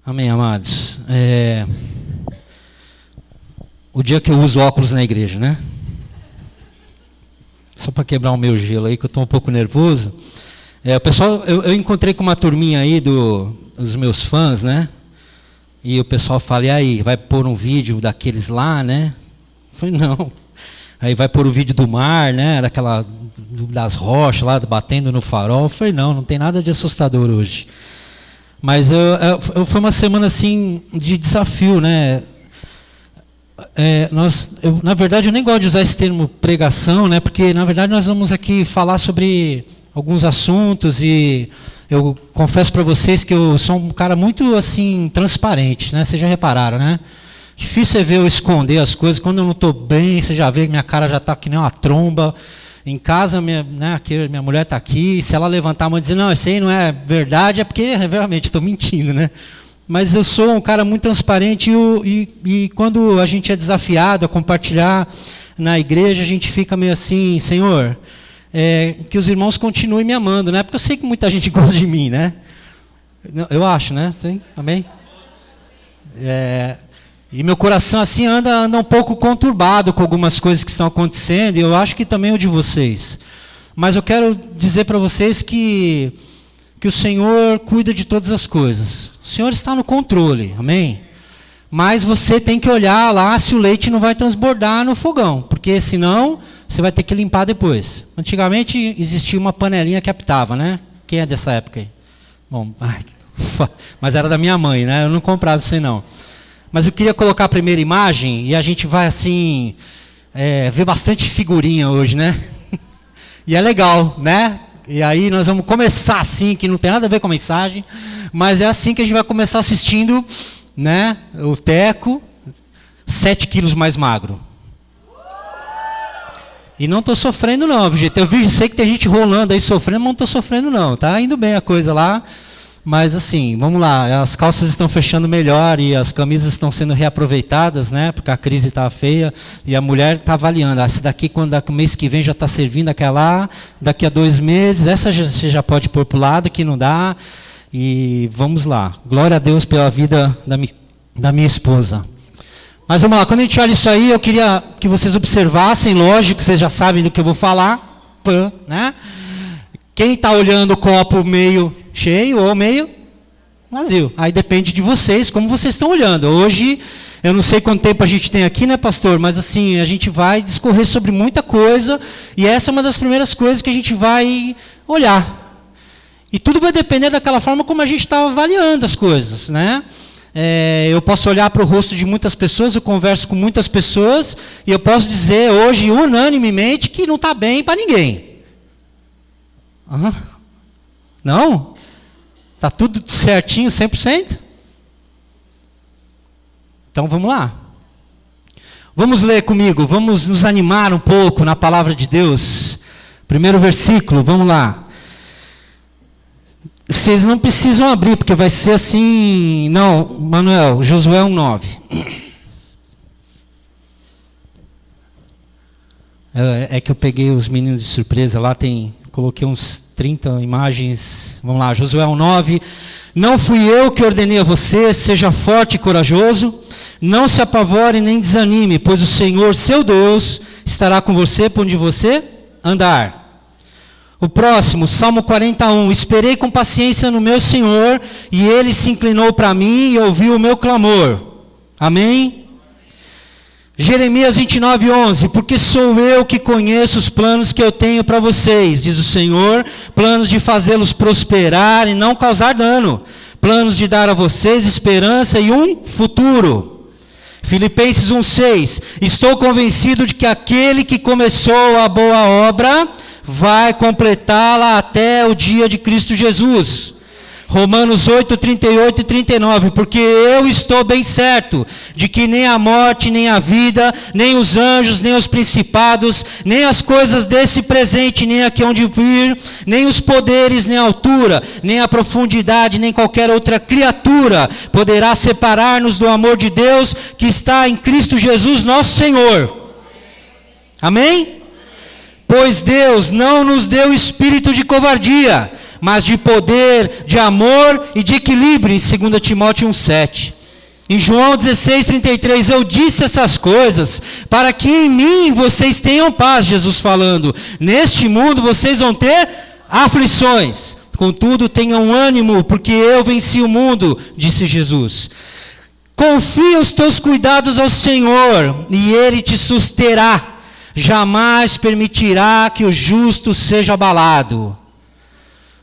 Amém, amados. O dia que eu uso óculos na igreja, né? Só para quebrar o meu gelo aí, que eu estou um pouco nervoso. O pessoal, eu encontrei com uma turminha aí dos meus fãs, né? E o pessoal fala, e aí, vai pôr um vídeo daqueles lá, né? Eu falei, não. Aí vai pôr o vídeo do mar, né? Das rochas lá, batendo no farol. Eu falei, não tem nada de assustador hoje. Mas foi uma semana assim de desafio, né? Na verdade, eu nem gosto de usar esse termo pregação, né? Porque na verdade nós vamos aqui falar sobre alguns assuntos e eu confesso para vocês que eu sou um cara muito assim transparente, né? Vocês já repararam, né? Difícil é ver eu esconder as coisas. Quando eu não estou bem, você já vê que minha cara já está que nem uma tromba. Em casa, minha mulher está aqui, se ela levantar a mão e dizer, não, isso aí não é verdade, é porque realmente estou mentindo, né? Mas eu sou um cara muito transparente e quando a gente é desafiado a compartilhar na igreja, a gente fica meio assim, Senhor, que os irmãos continuem me amando, né? Porque eu sei que muita gente gosta de mim, né? Eu acho, né? Sim? Amém? E meu coração assim anda um pouco conturbado com algumas coisas que estão acontecendo, e eu acho que também o de vocês. Mas eu quero dizer para vocês que o Senhor cuida de todas as coisas. O Senhor está no controle, amém? Mas você tem que olhar lá se o leite não vai transbordar no fogão, porque senão você vai ter que limpar depois. Antigamente existia uma panelinha que apitava, né? Quem é dessa época aí? Bom, mas era da minha mãe, né? Eu não comprava isso aí não. Mas eu queria colocar a primeira imagem, e a gente vai assim, ver bastante figurinha hoje, né? E é legal, né? E aí nós vamos começar assim, que não tem nada a ver com a mensagem, mas é assim que a gente vai começar assistindo, né? O Teco, 7 quilos mais magro. E não estou sofrendo não, gente. Eu sei que tem gente rolando aí sofrendo, mas não estou sofrendo não, tá indo bem a coisa lá. Mas assim, vamos lá, as calças estão fechando melhor e as camisas estão sendo reaproveitadas, né? Porque a crise está feia e a mulher está avaliando. Essa daqui, quando o mês que vem já está servindo aquela lá, daqui a 2 meses, essa você já pode pôr para o lado, que não dá. E vamos lá. Glória a Deus pela vida da minha esposa. Mas vamos lá, quando a gente olha isso aí, eu queria que vocês observassem, lógico, vocês já sabem do que eu vou falar, né? Quem está olhando o copo meio cheio ou meio vazio? Aí depende de vocês, como vocês estão olhando. Hoje, eu não sei quanto tempo a gente tem aqui, né, pastor? Mas assim, a gente vai discorrer sobre muita coisa, e essa é uma das primeiras coisas que a gente vai olhar. E tudo vai depender daquela forma como a gente está avaliando as coisas, né? Eu posso olhar para o rosto de muitas pessoas, eu converso com muitas pessoas, e eu posso dizer hoje, unanimemente, que não está bem para ninguém. Não? Está tudo certinho, 100%? Então vamos lá. Vamos ler comigo, vamos nos animar um pouco na palavra de Deus. Primeiro versículo, vamos lá. Vocês não precisam abrir, porque vai ser assim... Não, Manuel, Josué 1:9. É que eu peguei os meninos de surpresa, lá coloquei uns 30 imagens. Vamos lá, Josué 1:9. Não fui eu que ordenei a você, seja forte e corajoso, não se apavore nem desanime, pois o Senhor, seu Deus, estará com você por onde você andar. O próximo, Salmo 41. Esperei com paciência no meu Senhor, e ele se inclinou para mim e ouviu o meu clamor. Amém? Jeremias 29:11, porque sou eu que conheço os planos que eu tenho para vocês, diz o Senhor, planos de fazê-los prosperar e não causar dano, planos de dar a vocês esperança e um futuro. Filipenses 1:6, estou convencido de que aquele que começou a boa obra vai completá-la até o dia de Cristo Jesus. Romanos 8, 38 e 39, porque eu estou bem certo de que nem a morte, nem a vida, nem os anjos, nem os principados, nem as coisas desse presente, nem aqui onde vir, nem os poderes, nem a altura, nem a profundidade, nem qualquer outra criatura poderá separar-nos do amor de Deus que está em Cristo Jesus nosso Senhor. Amém? Pois Deus não nos deu espírito de covardia, mas de poder, de amor e de equilíbrio, em 2 Timóteo 1,7. Em João 16:33, eu disse essas coisas para que em mim vocês tenham paz, Jesus falando. Neste mundo vocês vão ter aflições, contudo tenham ânimo, porque eu venci o mundo, disse Jesus. Confia os teus cuidados ao Senhor, e Ele te susterá. Jamais permitirá que o justo seja abalado.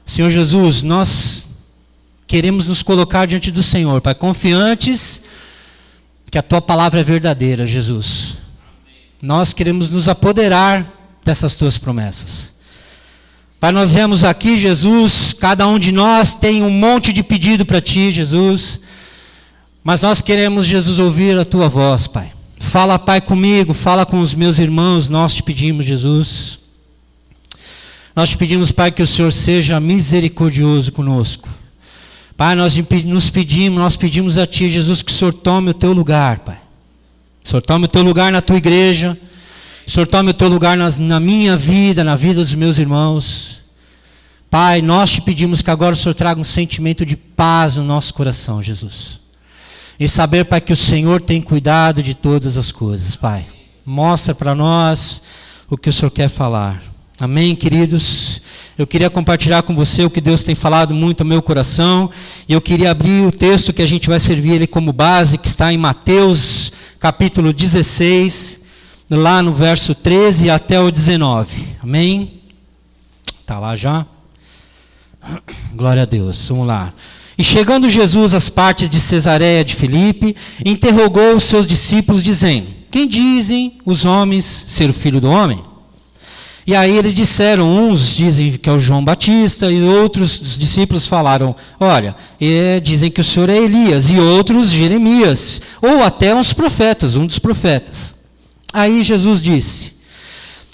Senhor Jesus, nós queremos nos colocar diante do Senhor, Pai, confiantes que a Tua palavra é verdadeira, Jesus. Nós queremos nos apoderar dessas Tuas promessas. Pai, nós viemos aqui, Jesus, cada um de nós tem um monte de pedido para Ti, Jesus. Mas nós queremos, Jesus, ouvir a Tua voz, Pai. Fala, Pai, comigo, fala com os meus irmãos, nós te pedimos, Jesus. Nós te pedimos, Pai, que o Senhor seja misericordioso conosco. Pai, nós pedimos a Ti, Jesus, que o Senhor tome o Teu lugar, Pai. O Senhor tome o Teu lugar na Tua igreja. O Senhor tome o Teu lugar na minha vida, na vida dos meus irmãos. Pai, nós te pedimos que agora o Senhor traga um sentimento de paz no nosso coração, Jesus. E saber, Pai, que o Senhor tem cuidado de todas as coisas, Pai. Mostra para nós o que o Senhor quer falar. Amém, queridos? Eu queria compartilhar com você o que Deus tem falado muito ao meu coração. E eu queria abrir o texto que a gente vai servir ele como base, que está em Mateus, capítulo 16, lá no verso 13 até o 19. Amém? Está lá já? Glória a Deus. Vamos lá. E chegando Jesus às partes de Cesareia de Filipe, interrogou os seus discípulos, dizendo: quem dizem os homens ser o Filho do Homem? E aí eles disseram, uns dizem que é o João Batista, e outros dos discípulos falaram, olha, dizem que o Senhor é Elias, e outros Jeremias, ou até uns profetas, um dos profetas. Aí Jesus disse: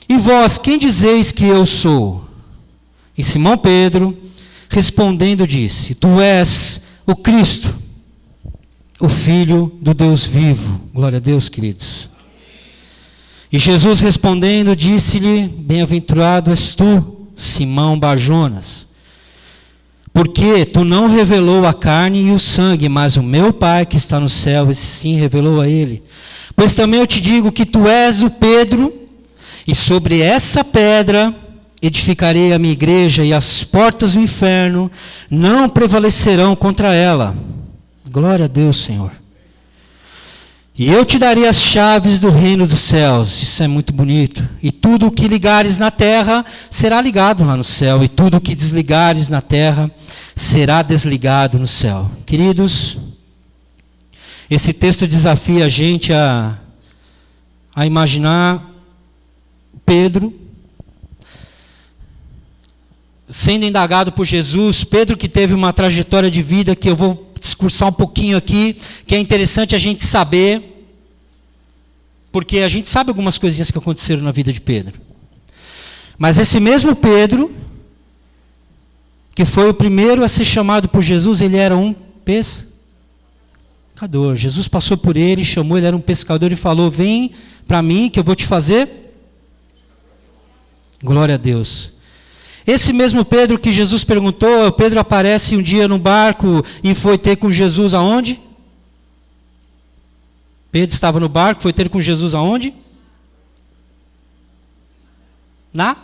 e vós, quem dizeis que eu sou? E Simão Pedro, respondendo, disse: tu és o Cristo, o Filho do Deus vivo. Glória a Deus, queridos. E Jesus respondendo, disse-lhe: bem-aventurado és tu, Simão Bar-Jonas, porque tu não revelou a carne e o sangue, mas o meu Pai que está no céu, esse sim revelou a ele. Pois também eu te digo que tu és o Pedro, e sobre essa pedra edificarei a minha igreja, e as portas do inferno não prevalecerão contra ela. Glória a Deus, Senhor. E eu te darei as chaves do reino dos céus. Isso é muito bonito. E tudo o que ligares na terra será ligado lá no céu, e tudo o que desligares na terra será desligado no céu. Queridos, esse texto desafia a gente a imaginar Pedro sendo indagado por Jesus. Pedro, que teve uma trajetória de vida que eu vou discursar um pouquinho aqui, que é interessante a gente saber, porque a gente sabe algumas coisinhas que aconteceram na vida de Pedro. Mas esse mesmo Pedro, que foi o primeiro a ser chamado por Jesus, ele era um pescador. Jesus passou por ele, chamou, ele era um pescador e falou: vem para mim que eu vou te fazer. Glória a Deus. Esse mesmo Pedro que Jesus perguntou, Pedro aparece um dia no barco e foi ter com Jesus aonde? Pedro estava no barco, foi ter com Jesus aonde? Na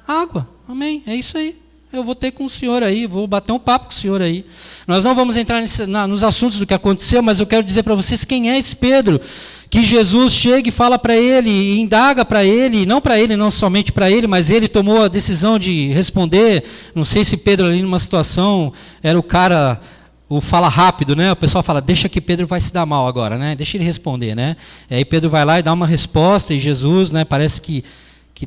água. Amém, é isso aí. Eu vou ter com o senhor aí, vou bater um papo com o senhor aí. Nós não vamos entrar nos assuntos do que aconteceu, mas eu quero dizer para vocês quem é esse Pedro, que Jesus chega e fala para ele, e indaga para ele, não somente para ele, mas ele tomou a decisão de responder. Não sei se Pedro ali numa situação era o cara, o fala rápido, né? O pessoal fala, deixa que Pedro vai se dar mal agora, né? Deixa ele responder, né? E aí Pedro vai lá e dá uma resposta, e Jesus, né, parece que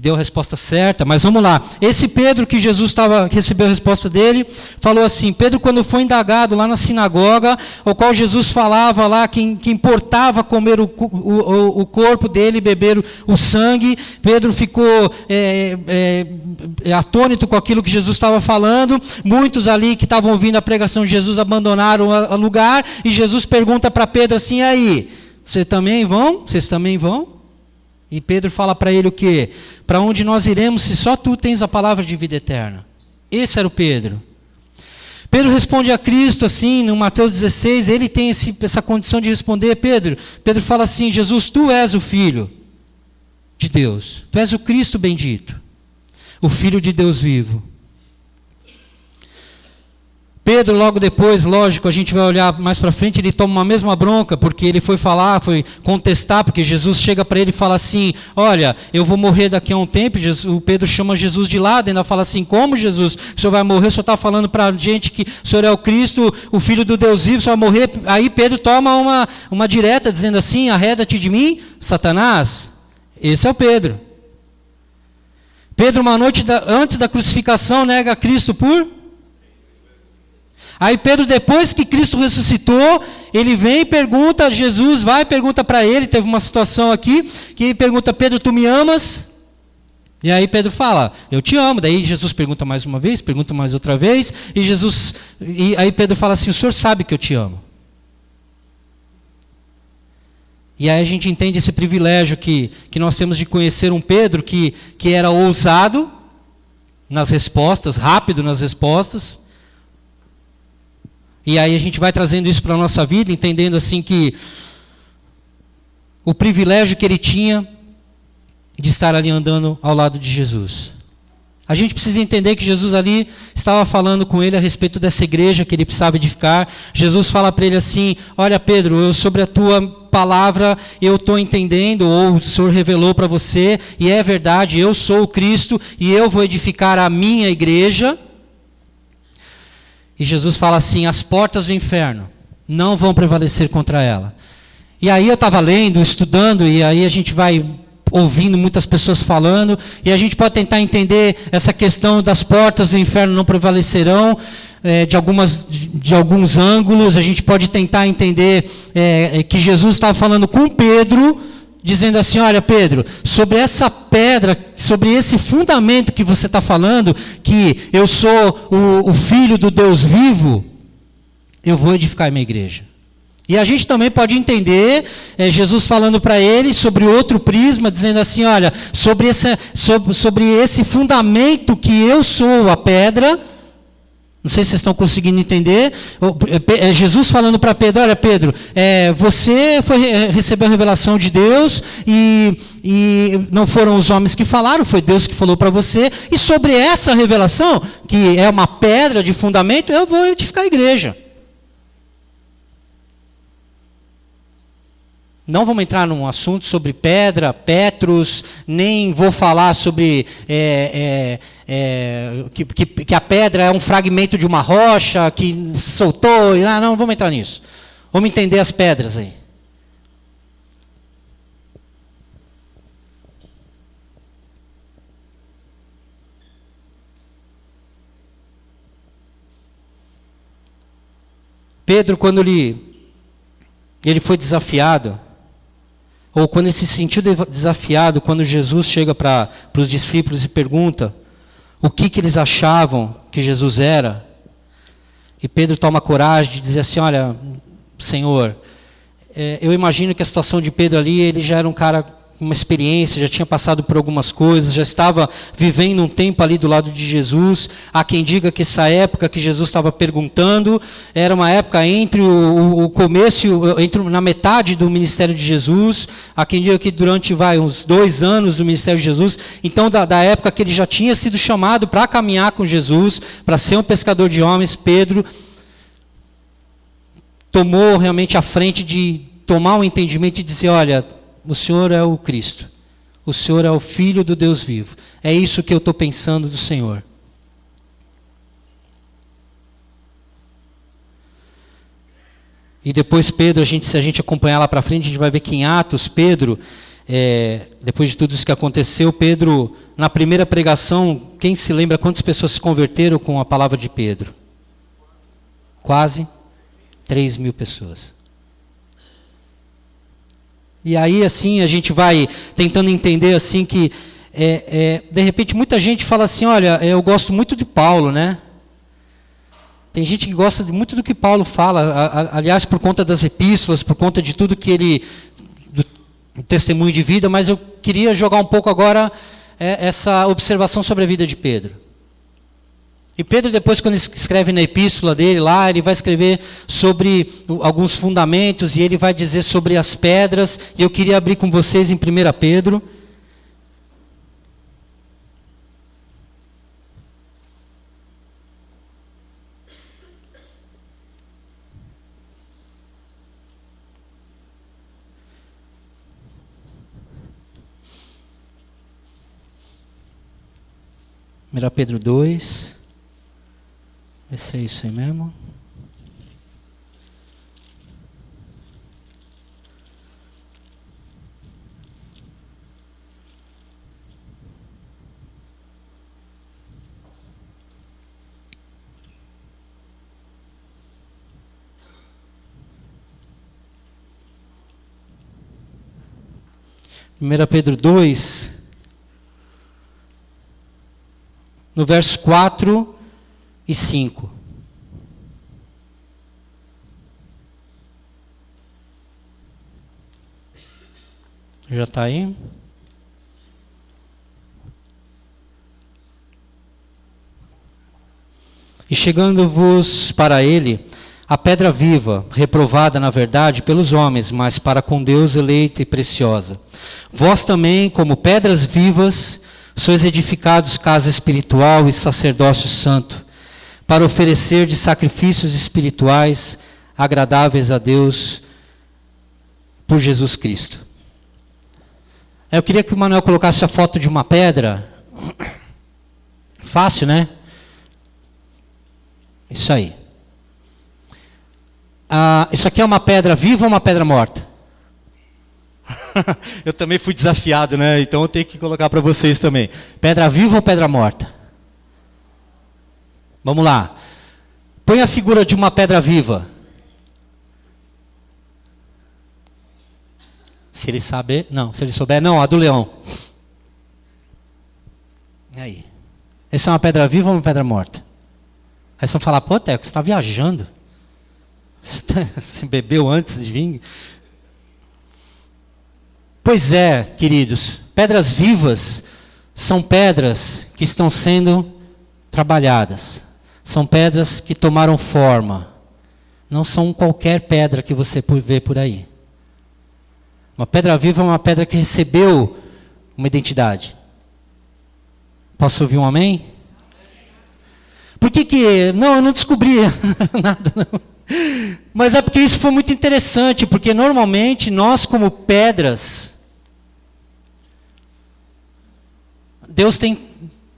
deu a resposta certa, mas vamos lá. Esse Pedro que Jesus recebeu a resposta dele, falou assim: Pedro, quando foi indagado lá na sinagoga, ao qual Jesus falava lá que importava comer o corpo dele, beber o sangue, Pedro ficou atônito com aquilo que Jesus estava falando. Muitos ali que estavam ouvindo a pregação de Jesus abandonaram o lugar, e Jesus pergunta para Pedro assim: e aí, vocês também vão? E Pedro fala para ele o quê? Para onde nós iremos se só tu tens a palavra de vida eterna? Esse era o Pedro. Pedro responde a Cristo assim, no Mateus 16, ele tem essa condição de responder. Pedro fala assim: Jesus, tu és o Filho de Deus, tu és o Cristo bendito, o Filho de Deus vivo. Pedro, logo depois, lógico, a gente vai olhar mais para frente, ele toma uma mesma bronca, porque ele foi contestar, porque Jesus chega para ele e fala assim: olha, eu vou morrer daqui a um tempo. O Pedro chama Jesus de lado e ainda fala assim: como, Jesus? O senhor vai morrer? O senhor está falando para a gente que o senhor é o Cristo, o Filho do Deus vivo, o senhor vai morrer? Aí Pedro toma uma direta, dizendo assim: arreda-te de mim, Satanás. Esse é o Pedro. Pedro, uma noite antes da crucificação, nega Cristo por... Aí Pedro, depois que Cristo ressuscitou, ele vem e pergunta, Jesus vai e pergunta para ele, teve uma situação aqui, que ele pergunta: Pedro, tu me amas? E aí Pedro fala: eu te amo. Daí Jesus pergunta mais uma vez, pergunta mais outra vez, e aí Pedro fala assim: o senhor sabe que eu te amo. E aí a gente entende esse privilégio que nós temos de conhecer um Pedro que era ousado nas respostas, rápido nas respostas. E aí a gente vai trazendo isso para a nossa vida, entendendo assim que o privilégio que ele tinha de estar ali andando ao lado de Jesus. A gente precisa entender que Jesus ali estava falando com ele a respeito dessa igreja que ele precisava edificar. Jesus fala para ele assim: olha, Pedro, sobre a tua palavra eu estou entendendo, ou o Senhor revelou para você, e é verdade, eu sou o Cristo e eu vou edificar a minha igreja. E Jesus fala assim: as portas do inferno não vão prevalecer contra ela. E aí eu estava lendo, estudando, e aí a gente vai ouvindo muitas pessoas falando, e a gente pode tentar entender essa questão das portas do inferno não prevalecerão, de alguns ângulos. A gente pode tentar entender que Jesus estava falando com Pedro, dizendo assim: olha, Pedro, sobre essa pedra, sobre esse fundamento que você está falando, que eu sou o Filho do Deus vivo, eu vou edificar a minha igreja. E a gente também pode entender Jesus falando para ele sobre outro prisma, dizendo assim: olha, sobre esse fundamento que eu sou a pedra. Não sei se vocês estão conseguindo entender. Jesus falando para Pedro: olha, Pedro, você recebeu a revelação de Deus, e não foram os homens que falaram, foi Deus que falou para você. E sobre essa revelação, que é uma pedra de fundamento, eu vou edificar a igreja. Não vamos entrar num assunto sobre pedra, Petros, nem vou falar sobre que a pedra é um fragmento de uma rocha que soltou. Não vamos entrar nisso. Vamos entender as pedras aí. Pedro, quando ele foi desafiado, ou quando ele se sentiu desafiado, quando Jesus chega para os discípulos e pergunta o que eles achavam que Jesus era, e Pedro toma coragem de dizer assim: olha, Senhor, eu imagino que a situação de Pedro ali, ele já era um cara com uma experiência, já tinha passado por algumas coisas, já estava vivendo um tempo ali do lado de Jesus. Há quem diga que essa época que Jesus estava perguntando, era uma época entre o começo, na metade do ministério de Jesus. Há quem diga que durante uns 2 anos do ministério de Jesus. Então, da época que ele já tinha sido chamado para caminhar com Jesus, para ser um pescador de homens, Pedro tomou realmente a frente de tomar um entendimento e dizer: olha, o Senhor é o Cristo, o Senhor é o Filho do Deus vivo. É isso que eu estou pensando do Senhor. E depois Pedro, se a gente acompanhar lá para frente, a gente vai ver que em Atos, Pedro, depois de tudo isso que aconteceu, Pedro, na primeira pregação, quem se lembra quantas pessoas se converteram com a palavra de Pedro? Quase 3.000 pessoas. E aí, assim, a gente vai tentando entender, assim, que, de repente, muita gente fala assim: olha, eu gosto muito de Paulo, né? Tem gente que gosta muito do que Paulo fala, aliás, por conta das epístolas, por conta de tudo que ele, do testemunho de vida, mas eu queria jogar um pouco agora essa observação sobre a vida de Pedro. E Pedro, depois, quando escreve na epístola dele lá, ele vai escrever sobre alguns fundamentos e ele vai dizer sobre as pedras. E eu queria abrir com vocês em 1 Pedro. Pedro 2, vê se é isso aí mesmo. Pedro 2, no verso 4 e 5. Já está aí? E chegando-vos para ele, a pedra viva, reprovada na verdade pelos homens, mas para com Deus eleita e preciosa. Vós também, como pedras vivas, sois edificados casa espiritual e sacerdócio santo, para oferecer de sacrifícios espirituais agradáveis a Deus por Jesus Cristo. Eu queria que o Manuel colocasse a foto de uma pedra. Fácil, né? Isso aí. Isso aqui é uma pedra viva ou uma pedra morta? Eu também fui desafiado, né? Então eu tenho que colocar para vocês também. Pedra viva ou pedra morta? Vamos lá. Põe a figura de uma pedra viva. Se ele saber, não. Se ele souber, não. A do leão. E aí? Essa é uma pedra viva ou uma pedra morta? Aí vocês vão falar, pô, Teco, você está viajando? Você bebeu antes de vir? Pois é, queridos, pedras vivas são pedras que estão sendo trabalhadas. São pedras que tomaram forma. Não são qualquer pedra que você vê por aí. Uma pedra viva é uma pedra que recebeu uma identidade. Posso ouvir um amém? Por que... Não, eu não descobri nada, não. Mas é porque isso foi muito interessante, porque normalmente nós como pedras, Deus tem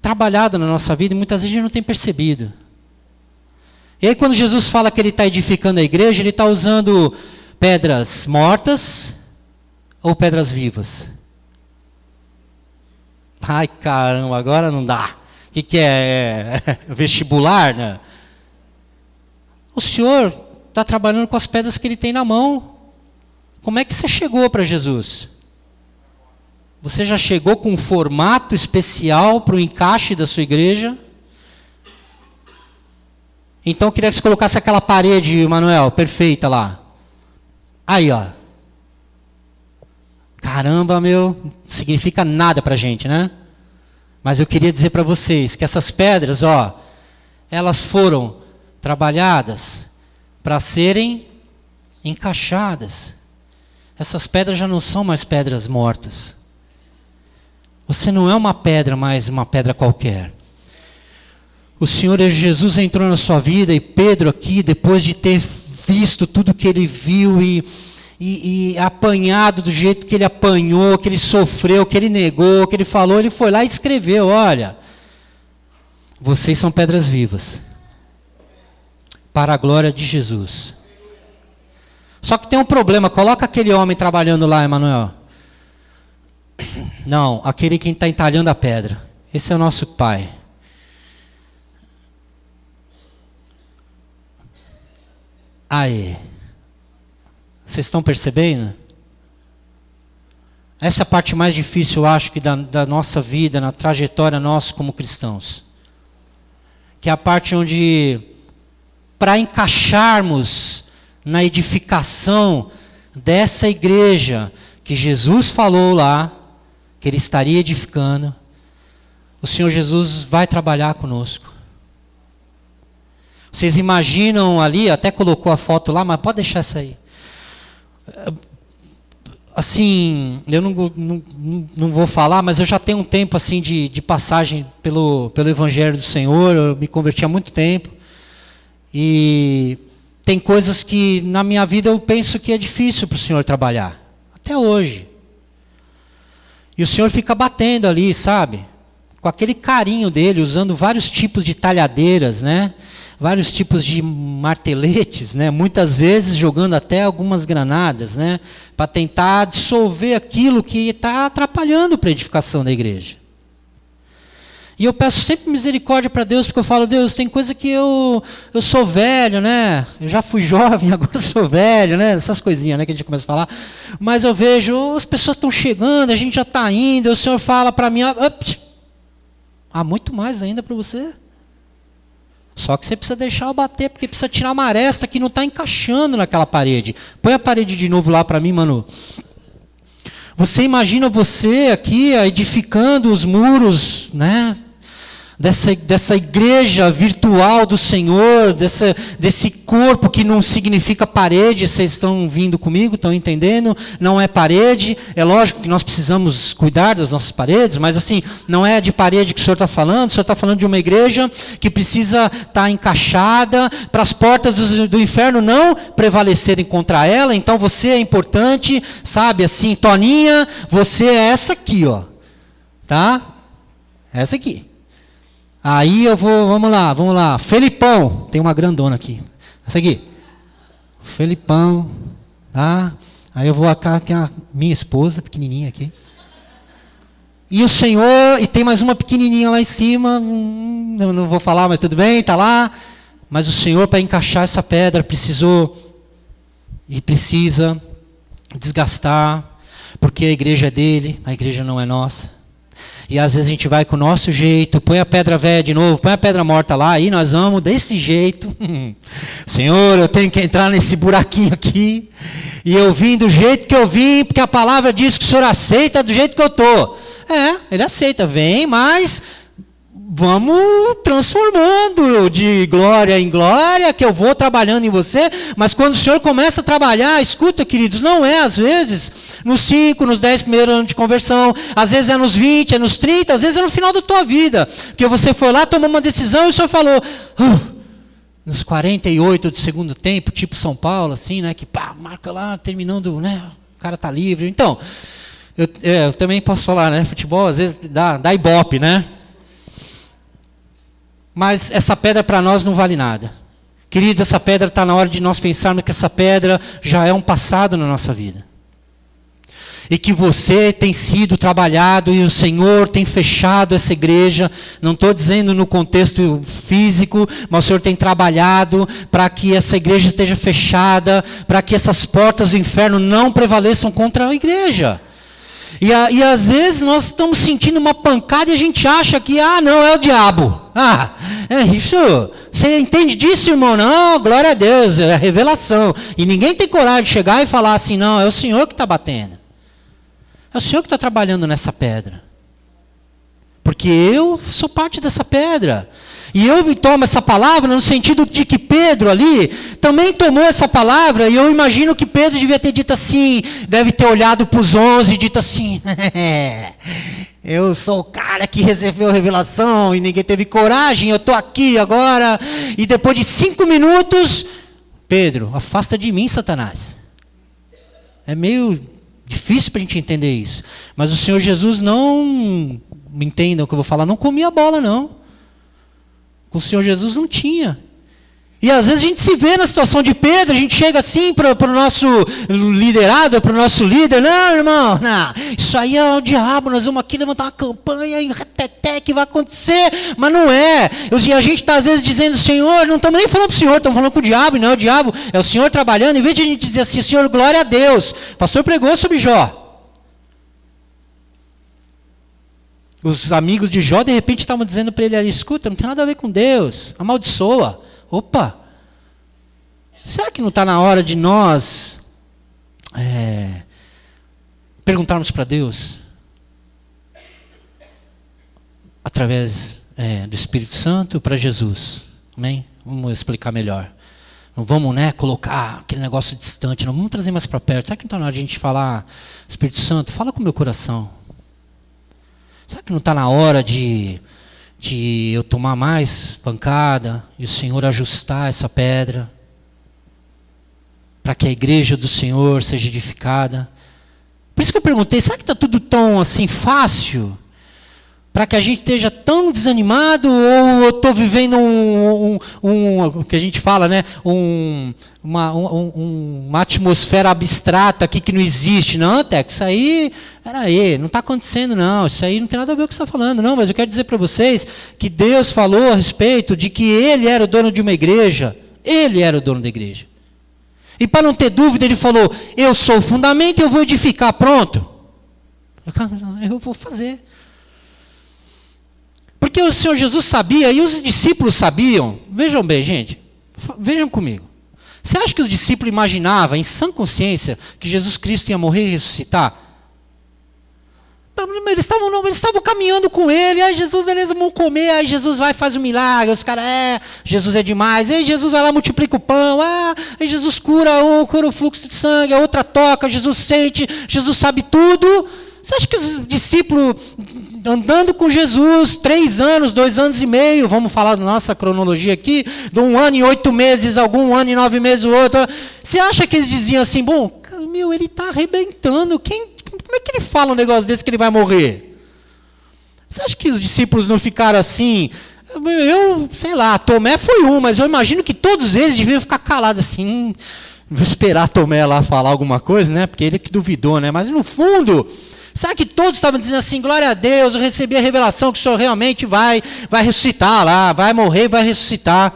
trabalhado na nossa vida e muitas vezes a gente não tem percebido. E aí quando Jesus fala que Ele está edificando a igreja, Ele está usando pedras mortas ou pedras vivas? Ai caramba, agora não dá. O que é? Vestibular, né? O Senhor está trabalhando com as pedras que Ele tem na mão. Como é que você chegou para Jesus? Você já chegou com um formato especial para o encaixe da sua igreja? Então eu queria que você colocasse aquela parede, Manuel, perfeita lá. Aí, ó. Caramba, meu, não significa nada para a gente, né? Mas eu queria dizer para vocês que essas pedras, ó, elas foram trabalhadas para serem encaixadas. Essas pedras já não são mais pedras mortas. Você não é uma pedra mais uma pedra qualquer. O Senhor Jesus entrou na sua vida e Pedro aqui, depois de ter visto tudo que ele viu e apanhado do jeito que ele apanhou, que ele sofreu, que ele negou, que ele falou, ele foi lá e escreveu, olha, vocês são pedras vivas. Para a glória de Jesus. Só que tem um problema, coloca aquele homem trabalhando lá, Emanuel. Não, aquele que está entalhando a pedra. Esse é o nosso Pai. Aí. Vocês estão percebendo? Essa é a parte mais difícil, eu acho, que da nossa vida, na trajetória nossa como cristãos. Que é a parte onde, para encaixarmos na edificação dessa igreja que Jesus falou lá, que Ele estaria edificando, o Senhor Jesus vai trabalhar conosco. Vocês imaginam ali, até colocou a foto lá, mas pode deixar essa aí. Assim, eu não vou falar, mas eu já tenho um tempo assim de passagem pelo Evangelho do Senhor, eu me converti há muito tempo. E tem coisas que na minha vida eu penso que é difícil para o Senhor trabalhar, até hoje. E o Senhor fica batendo ali, sabe? Com aquele carinho dele, usando vários tipos de talhadeiras, né? Vários tipos de marteletes, né? Muitas vezes jogando até algumas granadas, né? Para tentar dissolver aquilo que está atrapalhando a edificação da igreja. E eu peço sempre misericórdia para Deus, porque eu falo, Deus, tem coisa que eu sou velho, né? Eu já fui jovem, agora sou velho, né? Essas coisinhas, né, que a gente começa a falar. Mas eu vejo, as pessoas estão chegando, a gente já está indo, o Senhor fala para mim, há muito mais ainda para você. Só que você precisa deixar eu bater, porque precisa tirar uma aresta que não está encaixando naquela parede. Põe a parede de novo lá para mim, Manu. Você imagina você aqui edificando os muros, né? Dessa igreja virtual do Senhor, desse corpo que não significa parede. Vocês estão vindo comigo, estão entendendo? Não é parede. É lógico que nós precisamos cuidar das nossas paredes, mas assim, não é de parede que o Senhor está falando. O Senhor está falando de uma igreja que precisa estar encaixada para as portas do inferno não prevalecerem contra ela. Então você é importante, sabe? Assim, Toninha, você é essa aqui, ó, tá? Essa aqui. Aí eu vou, vamos lá. Felipão, tem uma grandona aqui. Essa aqui. Felipão, tá? Aí eu vou cá, que é a minha esposa, pequenininha aqui. E o Senhor, e tem mais uma pequenininha lá em cima, eu não vou falar, mas tudo bem, tá lá. Mas o Senhor, para encaixar essa pedra, precisou e precisa desgastar, porque a igreja é dele, a igreja não é nossa. E às vezes a gente vai com o nosso jeito, põe a pedra velha de novo, põe a pedra morta lá, aí nós vamos desse jeito. Senhor, eu tenho que entrar nesse buraquinho aqui, e eu vim do jeito que eu vim, porque a palavra diz que o Senhor aceita do jeito que eu estou. Ele aceita, vem, mas vamos transformando de glória em glória, que eu vou trabalhando em você, mas quando o Senhor começa a trabalhar, escuta, queridos, não é às vezes nos 5, nos 10 primeiros anos de conversão, às vezes é nos 20, é nos 30, às vezes é no final da tua vida, porque você foi lá, tomou uma decisão e o Senhor falou, nos 48 do segundo tempo, tipo São Paulo, assim, né, que pá, marca lá, terminando, né, o cara tá livre. Então, eu também posso falar, né, futebol às vezes dá ibope, né? Mas essa pedra para nós não vale nada. Queridos, essa pedra está na hora de nós pensarmos que essa pedra já é um passado na nossa vida. E que você tem sido trabalhado e o Senhor tem fechado essa igreja. Não estou dizendo no contexto físico, mas o Senhor tem trabalhado para que essa igreja esteja fechada, para que essas portas do inferno não prevaleçam contra a igreja. E às vezes nós estamos sentindo uma pancada e a gente acha que, não, é o diabo. É isso. Você entende disso, irmão? Não, glória a Deus, é a revelação. E ninguém tem coragem de chegar e falar assim, não, é o Senhor que está batendo. É o Senhor que está trabalhando nessa pedra. Porque eu sou parte dessa pedra. E eu tomo essa palavra no sentido de que Pedro ali também tomou essa palavra, e eu imagino que Pedro devia ter dito assim, deve ter olhado para os 11 e dito assim, eu sou o cara que recebeu a revelação e ninguém teve coragem, eu estou aqui agora, e depois de 5 minutos, Pedro, afasta de mim, Satanás. É meio difícil para a gente entender isso, mas o Senhor Jesus não, entendam o que eu vou falar, não comia bola não. Com o Senhor Jesus não tinha. E às vezes a gente se vê na situação de Pedro, a gente chega assim para o nosso liderado, para o nosso líder, não, irmão, não, isso aí é o diabo, nós vamos aqui levantar uma campanha e reteté que vai acontecer, mas não é. E a gente está às vezes dizendo, Senhor, não estamos nem falando para o Senhor, estamos falando com o diabo, não é o diabo, é o Senhor trabalhando, em vez de a gente dizer assim, Senhor, glória a Deus, o pastor pregou sobre Jó. Os amigos de Jó, de repente, estavam dizendo para ele ali, escuta, não tem nada a ver com Deus, amaldiçoa. Opa! Será que não está na hora de nós perguntarmos para Deus, através do Espírito Santo, para Jesus? Amém? Vamos explicar melhor. Não vamos, colocar aquele negócio distante, não vamos trazer mais para perto. Será que não está na hora de a gente falar, Espírito Santo, fala com o meu coração? Será que não está na hora de eu tomar mais pancada e o Senhor ajustar essa pedra para que a igreja do Senhor seja edificada? Por isso que eu perguntei, será que está tudo tão assim fácil? Para que a gente esteja tão desanimado, ou eu estou vivendo o que a gente fala, uma atmosfera abstrata aqui que não existe. Não, Tex, isso aí, não está acontecendo não, isso aí não tem nada a ver com o que você está falando, não, mas eu quero dizer para vocês que Deus falou a respeito de que Ele era o dono de uma igreja, Ele era o dono da igreja. E para não ter dúvida, Ele falou, eu sou o fundamento e eu vou edificar, pronto. Eu vou fazer. Porque o Senhor Jesus sabia, e os discípulos sabiam. Vejam bem, gente, vejam comigo. Você acha que os discípulos imaginavam, em sã consciência, que Jesus Cristo ia morrer e ressuscitar? Eles estavam caminhando com ele, aí Jesus, beleza, vamos comer, aí Jesus vai e faz um milagre, os caras, Jesus é demais, aí Jesus vai lá, multiplica o pão, aí Jesus cura o fluxo de sangue, a outra toca, Jesus sente, Jesus sabe tudo. Você acha que os discípulos, andando com Jesus, 3 anos, 2 anos e meio, vamos falar da nossa cronologia aqui, de 1 ano e 8 meses, algum ano e 9 meses, o outro, você acha que eles diziam assim, ele está arrebentando, como é que ele fala um negócio desse que ele vai morrer? Você acha que os discípulos não ficaram assim? Eu, sei lá, Tomé foi um, mas eu imagino que todos eles deviam ficar calados assim, vou esperar Tomé lá falar alguma coisa, porque ele que duvidou, mas no fundo... Sabe que todos estavam dizendo assim, glória a Deus, eu recebi a revelação que o Senhor realmente vai ressuscitar lá, vai morrer e vai ressuscitar.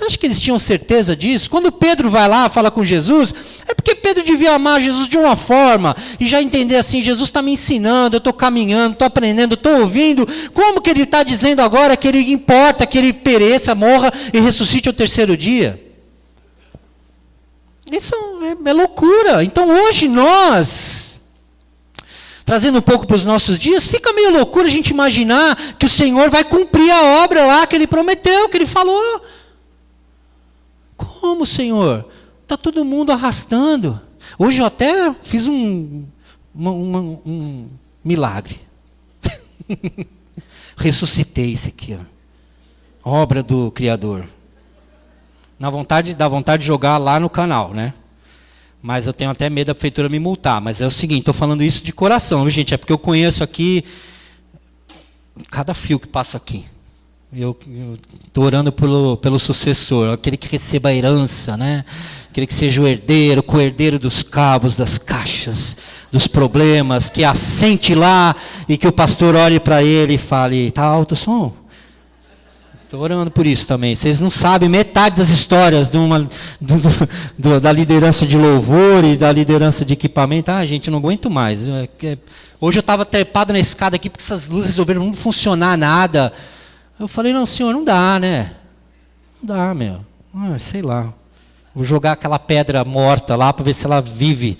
Acho que eles tinham certeza disso. Quando Pedro vai lá, fala com Jesus, é porque Pedro devia amar Jesus de uma forma, e já entender assim, Jesus está me ensinando, eu estou caminhando, estou aprendendo, estou ouvindo, como que ele está dizendo agora que ele importa que ele pereça, morra e ressuscite ao 3º dia? Isso é loucura. Então hoje nós... Trazendo um pouco para os nossos dias, fica meio loucura a gente imaginar que o Senhor vai cumprir a obra lá que Ele prometeu, que Ele falou. Como, Senhor? Está todo mundo arrastando. Hoje eu até fiz um milagre. Ressuscitei isso aqui, obra do Criador. Dá vontade de jogar lá no canal, Mas eu tenho até medo da prefeitura me multar. Mas é o seguinte, estou falando isso de coração, viu, gente? É porque eu conheço aqui cada fio que passa aqui. Eu estou orando pelo sucessor, aquele que receba a herança, Aquele que seja o herdeiro, co-herdeiro dos cabos, das caixas, dos problemas, que assente lá e que o pastor olhe para ele e fale, está alto o som? Estou orando por isso também. Vocês não sabem metade das histórias da liderança de louvor e da liderança de equipamento. Gente, eu não aguento mais. Hoje eu estava trepado na escada aqui porque essas luzes resolveram não funcionar nada. Eu falei, não, senhor, não dá, Não dá, meu. Sei lá. Vou jogar aquela pedra morta lá para ver se ela vive.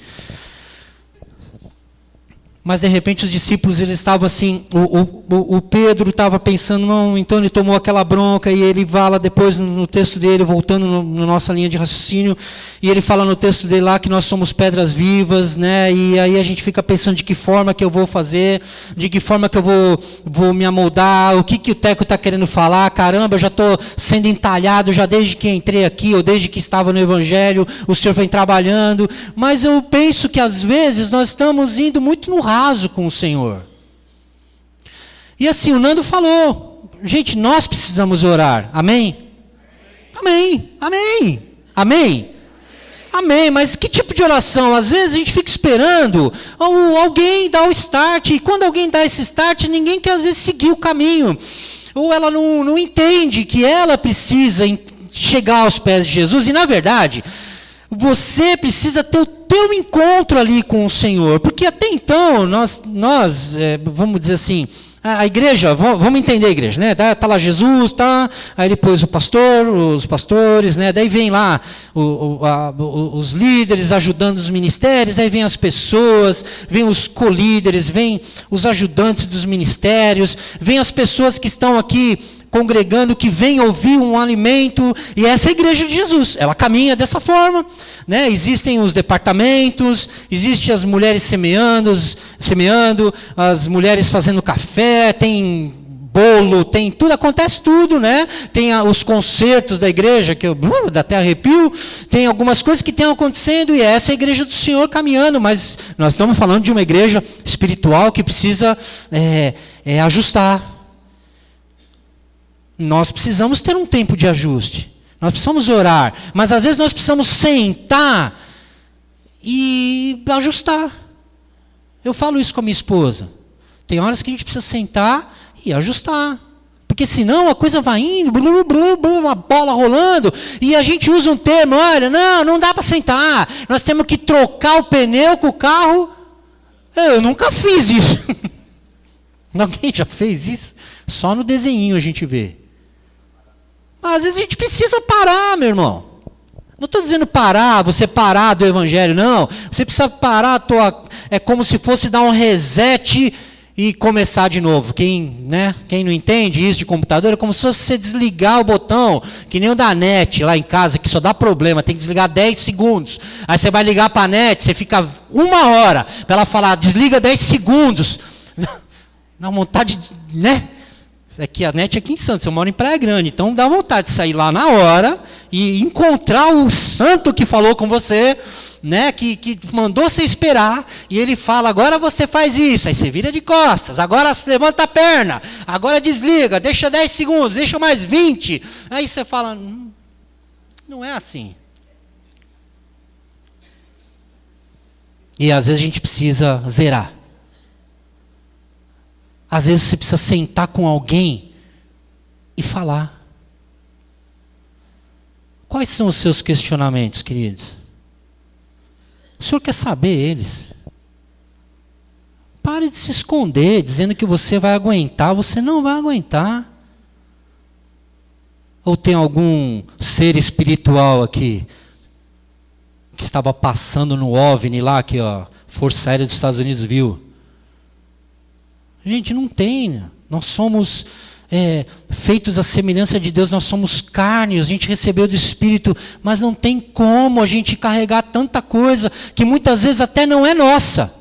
Mas de repente os discípulos, eles estavam assim, o Pedro estava pensando, não, então ele tomou aquela bronca, e ele fala depois no texto dele, voltando na nossa linha de raciocínio, e ele fala no texto dele lá que nós somos pedras vivas, e aí a gente fica pensando de que forma que eu vou fazer, de que forma que eu vou me amoldar, o que o Teco está querendo falar, caramba, eu já estou sendo entalhado, já desde que entrei aqui, ou desde que estava no Evangelho, o Senhor vem trabalhando, mas eu penso que às vezes nós estamos indo muito no raso com o Senhor. E assim, o Nando falou, gente, nós precisamos orar, amém? Amém, amém, amém, amém, mas que tipo de oração? Às vezes a gente fica esperando alguém dar o start, e quando alguém dá esse start, ninguém quer às vezes seguir o caminho, ou ela não entende que ela precisa chegar aos pés de Jesus, e na verdade, você precisa ter o teu encontro ali com o Senhor, porque até então, nós vamos dizer assim, a igreja, vamos entender a igreja, Tá lá Jesus, aí depois os pastores, daí vem lá os líderes ajudando os ministérios, aí vem as pessoas, vem os colíderes, vem os ajudantes dos ministérios, vem as pessoas que estão aqui congregando, que vem ouvir um alimento, e essa é a igreja de Jesus, ela caminha dessa forma, né? Existem os departamentos, existem as mulheres semeando, as mulheres fazendo café, tem bolo, tem tudo, acontece tudo, né? Tem os concertos da igreja, que eu dá até arrepio, tem algumas coisas que estão acontecendo, e essa é a igreja do Senhor caminhando, mas nós estamos falando de uma igreja espiritual que precisa ajustar. Nós precisamos ter um tempo de ajuste, nós precisamos orar, mas às vezes nós precisamos sentar e ajustar. Eu falo isso com a minha esposa, tem horas que a gente precisa sentar e ajustar, porque senão a coisa vai indo, uma bola rolando, e a gente usa um termo, olha, não dá para sentar, nós temos que trocar o pneu com o carro. Eu nunca fiz isso. Alguém já fez isso? Só no desenhinho a gente vê. Mas às vezes a gente precisa parar, meu irmão. Não estou dizendo você parar do evangelho, não. Você precisa parar, é como se fosse dar um reset e começar de novo. Quem não entende isso de computador, é como se fosse você desligar o botão, que nem o da NET lá em casa, que só dá problema, tem que desligar 10 segundos. Aí você vai ligar para a NET, você fica 1 hora para ela falar, desliga 10 segundos. Dá vontade, né? A NET é aqui em Santos, eu moro em Praia Grande, então dá vontade de sair lá na hora e encontrar o santo que falou com você, né, que mandou você esperar, e ele fala, agora você faz isso, aí você vira de costas, agora levanta a perna, agora desliga, deixa 10 segundos, deixa mais 20, aí você fala, não é assim. E às vezes a gente precisa zerar. Às vezes você precisa sentar com alguém e falar. Quais são os seus questionamentos, queridos? O Senhor quer saber eles. Pare de se esconder, dizendo que você vai aguentar. Você não vai aguentar. Ou tem algum ser espiritual aqui que estava passando no OVNI lá, que a Força Aérea dos Estados Unidos viu? Gente, não tem. Nós somos feitos à semelhança de Deus, nós somos carne, a gente recebeu do Espírito, mas não tem como a gente carregar tanta coisa que muitas vezes até não é nossa.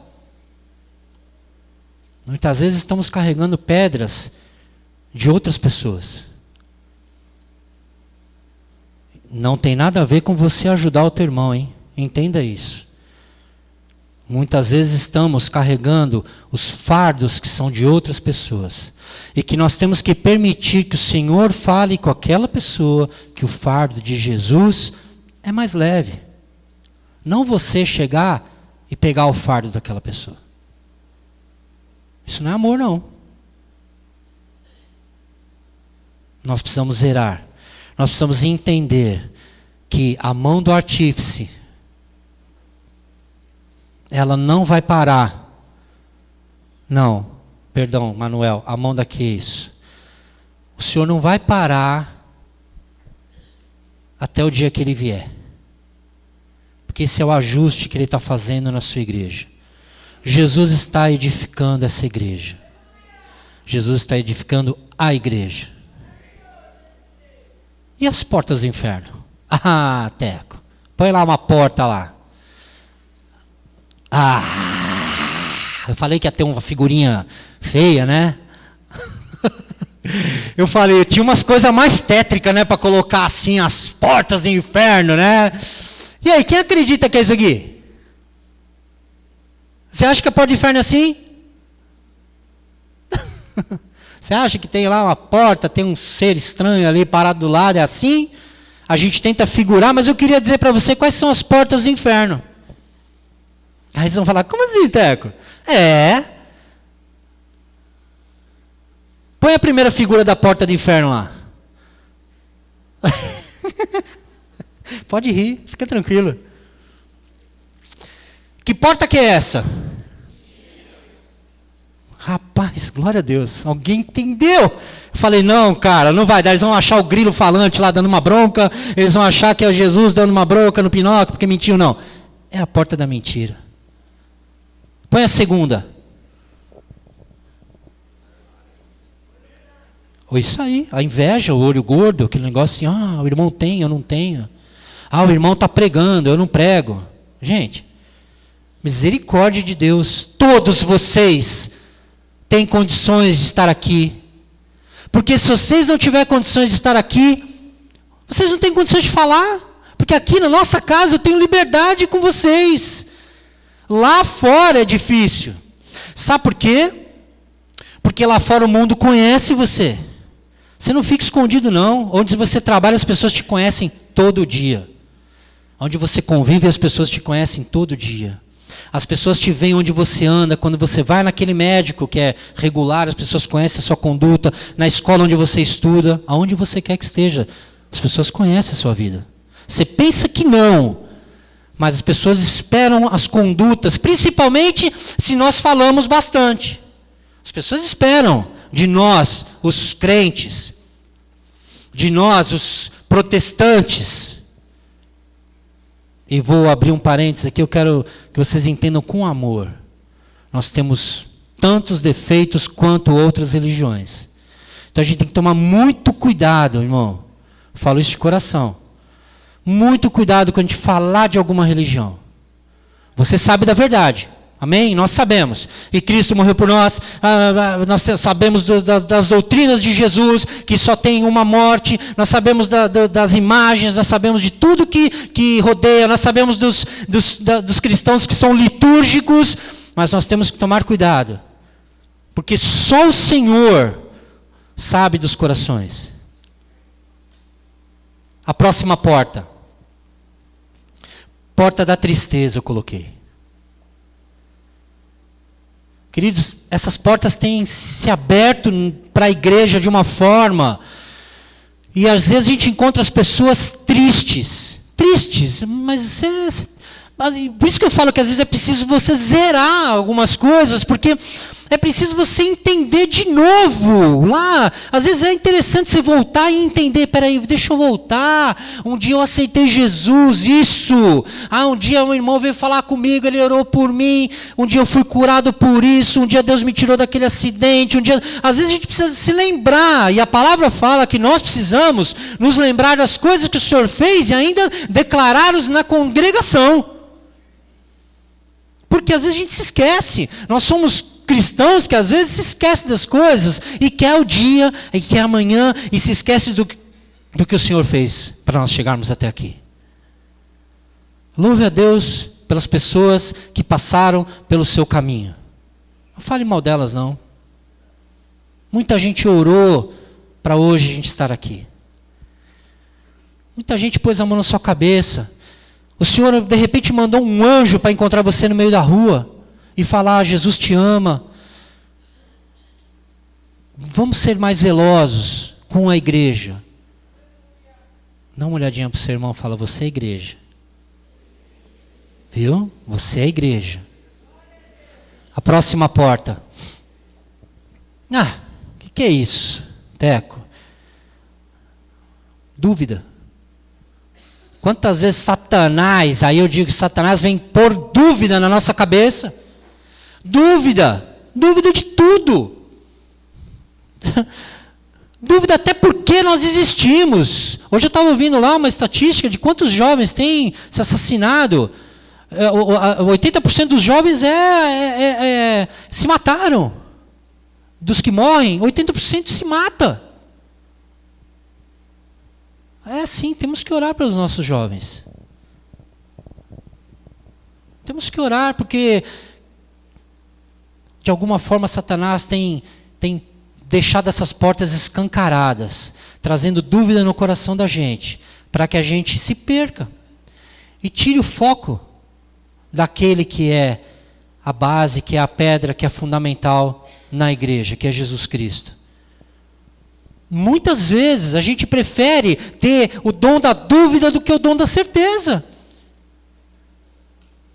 Muitas vezes estamos carregando pedras de outras pessoas. Não tem nada a ver com você ajudar o teu irmão, hein? Entenda isso. Muitas vezes estamos carregando os fardos que são de outras pessoas. E que nós temos que permitir que o Senhor fale com aquela pessoa que o fardo de Jesus é mais leve. Não você chegar e pegar o fardo daquela pessoa. Isso não é amor, não. Nós precisamos zerar. Nós precisamos entender que a mão do artífice, ela não vai parar. Não, perdão, Manuel, a mão daqui é isso. O Senhor não vai parar até o dia que Ele vier. Porque esse é o ajuste que Ele está fazendo na sua igreja. Jesus está edificando essa igreja. Jesus está edificando a igreja. E as portas do inferno? Ah, Teco, põe lá uma porta lá. Eu falei que ia ter uma figurinha feia, né? Eu falei, tinha umas coisas mais tétricas, né? Para colocar assim, as portas do inferno, né? E aí, quem acredita que é isso aqui? Você acha que a porta do inferno é assim? Você acha que tem lá uma porta, tem um ser estranho ali parado do lado, é assim? A gente tenta figurar, mas eu queria dizer para você quais são as portas do inferno. Aí eles vão falar, como assim, Teco? Põe a primeira figura da porta do inferno lá. Pode rir, fica tranquilo. Que porta que é essa? Rapaz, glória a Deus, alguém entendeu? Eu falei, não, cara, não vai dar, eles vão achar o grilo falante lá dando uma bronca, eles vão achar que é Jesus dando uma bronca no Pinóquio, porque mentiu, não. É a porta da mentira. Põe a segunda. Ou isso aí, a inveja, o olho gordo, aquele negócio assim, o irmão tem, eu não tenho. O irmão está pregando, eu não prego. Gente, misericórdia de Deus, todos vocês têm condições de estar aqui. Porque se vocês não tiverem condições de estar aqui, vocês não têm condições de falar. Porque aqui na nossa casa eu tenho liberdade com vocês. Lá fora é difícil. Sabe por quê? Porque lá fora o mundo conhece você. Você não fica escondido não. Onde você trabalha as pessoas te conhecem todo dia. Onde você convive as pessoas te conhecem todo dia. As pessoas te veem onde você anda, quando você vai naquele médico que é regular, as pessoas conhecem a sua conduta, na escola onde você estuda, aonde você quer que esteja, as pessoas conhecem a sua vida. Você pensa que não, mas as pessoas esperam as condutas, principalmente se nós falamos bastante. As pessoas esperam de nós, os crentes, de nós, os protestantes. E vou abrir um parênteses aqui, eu quero que vocês entendam com amor. Nós temos tantos defeitos quanto outras religiões. Então a gente tem que tomar muito cuidado, irmão. Falo isso de coração. Muito cuidado quando a gente falar de alguma religião. Você sabe da verdade. Amém? Nós sabemos. E Cristo morreu por nós. Nós sabemos das doutrinas de Jesus, que só tem uma morte. Nós sabemos das imagens, nós sabemos de tudo que rodeia. Nós sabemos dos cristãos que são litúrgicos. Mas nós temos que tomar cuidado. Porque só o Senhor sabe dos corações. A próxima porta. Porta da tristeza eu coloquei. Queridos, essas portas têm se aberto para a igreja de uma forma, e às vezes a gente encontra as pessoas tristes, mas por isso que eu falo que às vezes é preciso você zerar algumas coisas, porque é preciso você entender de novo lá. Às vezes é interessante você voltar e entender, peraí, deixa eu voltar. Um dia eu aceitei Jesus, isso. Um dia um irmão veio falar comigo, ele orou por mim. Um dia eu fui curado por isso. Um dia Deus me tirou daquele acidente. Às vezes a gente precisa se lembrar, e a palavra fala que nós precisamos nos lembrar das coisas que o Senhor fez e ainda declará-los na congregação. Porque às vezes a gente se esquece. Nós somos cristãos que às vezes se esquecem das coisas e quer o dia, e quer amanhã, e se esquece do que o Senhor fez para nós chegarmos até aqui. Louve a Deus pelas pessoas que passaram pelo seu caminho. Não fale mal delas, não. Muita gente orou para hoje a gente estar aqui. Muita gente pôs a mão na sua cabeça. O Senhor de repente mandou um anjo para encontrar você no meio da rua e falar, Jesus te ama. Vamos ser mais zelosos com a igreja. Dá uma olhadinha para o seu irmão e fala, você é igreja. Viu? Você é igreja. A próxima porta. O que é isso, Teco? Dúvida. Quantas vezes Satanás, aí eu digo que Satanás vem pôr dúvida na nossa cabeça. Dúvida de tudo. Dúvida até por que nós existimos. Hoje eu estava ouvindo lá uma estatística de quantos jovens têm se assassinado. 80% dos jovens se mataram. Dos que morrem, 80% se mata. Sim, temos que orar pelos nossos jovens. Temos que orar porque de alguma forma Satanás tem deixado essas portas escancaradas, trazendo dúvida no coração da gente, para que a gente se perca e tire o foco daquele que é a base, que é a pedra, que é fundamental na igreja, que é Jesus Cristo. Muitas vezes a gente prefere ter o dom da dúvida do que o dom da certeza.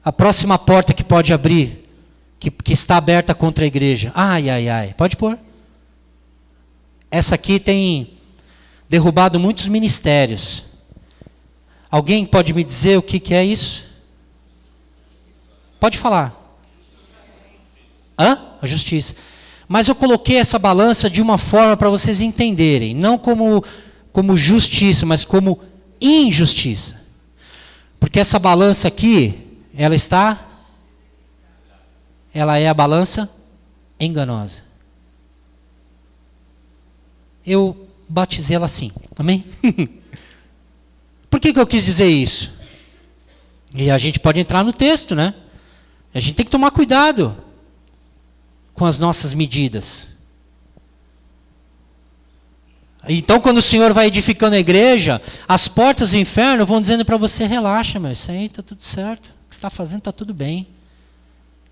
A próxima porta que pode abrir, que está aberta contra a igreja. Pode pôr. Essa aqui tem derrubado muitos ministérios. Alguém pode me dizer o que é isso? Pode falar. A justiça. Mas eu coloquei essa balança de uma forma para vocês entenderem, não como justiça, mas como injustiça. Porque essa balança aqui, ela é a balança enganosa. Eu batizei ela assim, amém? Por que eu quis dizer isso? E a gente pode entrar no texto, né? A gente tem que tomar cuidado com as nossas medidas. Então, quando o Senhor vai edificando a igreja, as portas do inferno vão dizendo para você: relaxa, meu, isso aí está tudo certo. O que você está fazendo está tudo bem.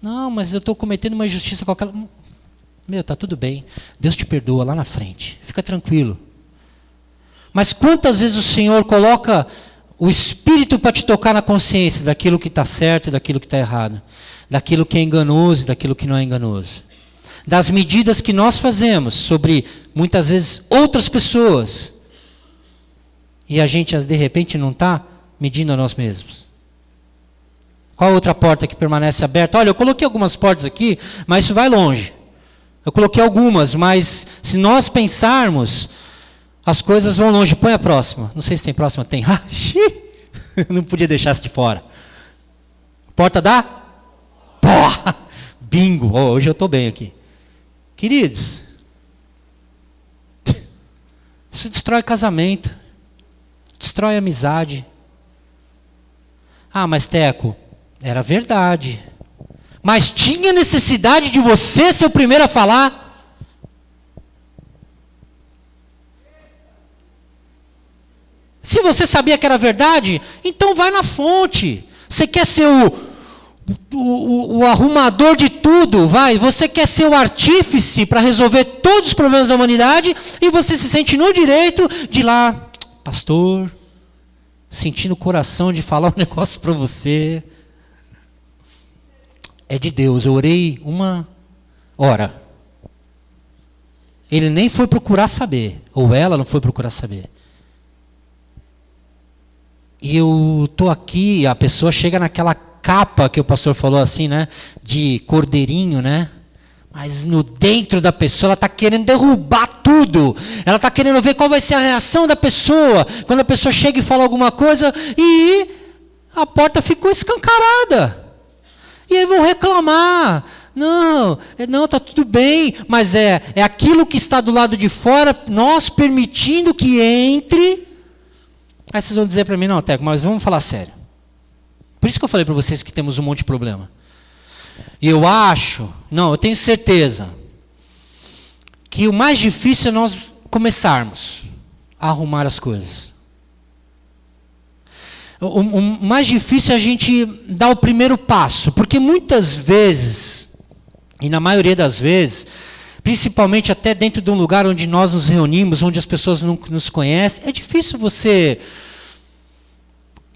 Não, mas eu estou cometendo uma injustiça com aquela... Meu, está tudo bem. Deus te perdoa lá na frente. Fica tranquilo. Mas quantas vezes o Senhor coloca o Espírito para te tocar na consciência daquilo que está certo e daquilo que está errado, daquilo que é enganoso e daquilo que não é enganoso, das medidas que nós fazemos sobre, muitas vezes, outras pessoas, e a gente, de repente, não está medindo a nós mesmos. Qual outra porta que permanece aberta? Olha, eu coloquei algumas portas aqui, mas isso vai longe. Eu coloquei algumas, mas se nós pensarmos, as coisas vão longe. Põe a próxima. Não sei se tem próxima. Tem. Não podia deixar isso de fora. Porta da? Porra! Bingo. Oh, hoje eu estou bem aqui. Queridos, isso destrói casamento. Destrói amizade. Ah, mas Teco, era verdade. Mas tinha necessidade de você ser o primeiro a falar? Se você sabia que era verdade, então vai na fonte. Você quer ser o arrumador de tudo, vai. Você quer ser o artífice para resolver todos os problemas da humanidade e você se sente no direito de ir lá, pastor, sentindo o coração de falar um negócio para você. É de Deus, eu orei 1 hora. Ele nem foi procurar saber, ou ela não foi procurar saber. E eu estou aqui, a pessoa chega naquela capa que o pastor falou assim, né? De cordeirinho, né? Mas no dentro da pessoa, ela está querendo derrubar tudo. Ela está querendo ver qual vai ser a reação da pessoa. Quando a pessoa chega e fala alguma coisa e a porta ficou escancarada. E aí vão reclamar. Não, está tudo bem. Mas é aquilo que está do lado de fora, nós permitindo que entre. Aí vocês vão dizer para mim: não, Teco, mas vamos falar sério. Por isso que eu falei para vocês que temos um monte de problema. E eu tenho certeza, que o mais difícil é nós começarmos a arrumar as coisas. O mais difícil é a gente dar o primeiro passo, porque muitas vezes, e na maioria das vezes, principalmente até dentro de um lugar onde nós nos reunimos, onde as pessoas não nos conhecem, é difícil você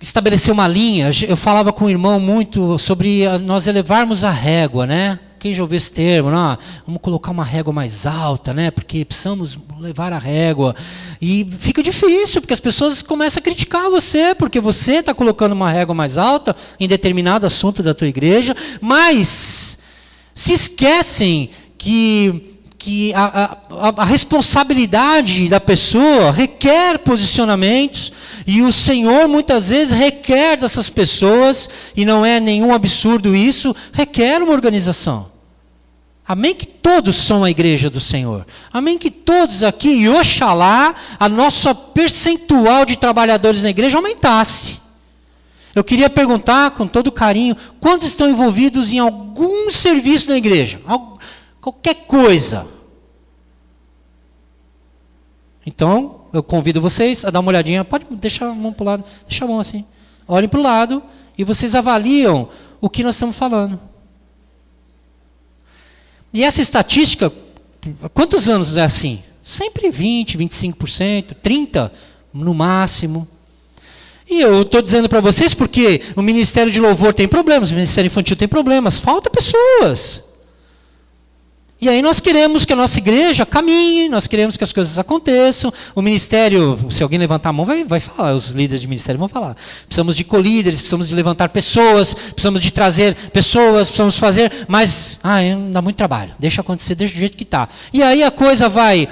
estabelecer uma linha. Eu falava com o irmão muito sobre nós elevarmos a régua, né? Quem já ouviu esse termo? Não, vamos colocar uma régua mais alta, né? Porque precisamos levar a régua. E fica difícil, porque as pessoas começam a criticar você, porque você está colocando uma régua mais alta em determinado assunto da tua igreja, mas se esquecem que a responsabilidade da pessoa requer posicionamentos, e o Senhor muitas vezes requer dessas pessoas, e não é nenhum absurdo isso, requer uma organização. Amém que todos são a igreja do Senhor. Amém que todos aqui, e oxalá a nossa percentual de trabalhadores na igreja aumentasse. Eu queria perguntar com todo carinho, quantos estão envolvidos em algum serviço na igreja? Qualquer coisa. Então, eu convido vocês a dar uma olhadinha. Pode deixar a mão para o lado. Deixa a mão assim. Olhem para o lado e vocês avaliam o que nós estamos falando. E essa estatística, quantos anos é assim? Sempre 20%, 25%, 30% no máximo. E eu estou dizendo para vocês porque o Ministério de Louvor tem problemas, o Ministério Infantil tem problemas, falta pessoas. E aí nós queremos que a nossa igreja caminhe, nós queremos que as coisas aconteçam. O ministério, se alguém levantar a mão, vai falar, os líderes de ministério vão falar. Precisamos de co-líderes, precisamos de levantar pessoas, precisamos de trazer pessoas, precisamos fazer, mas dá muito trabalho, deixa acontecer, deixa do jeito que está. E aí a coisa vai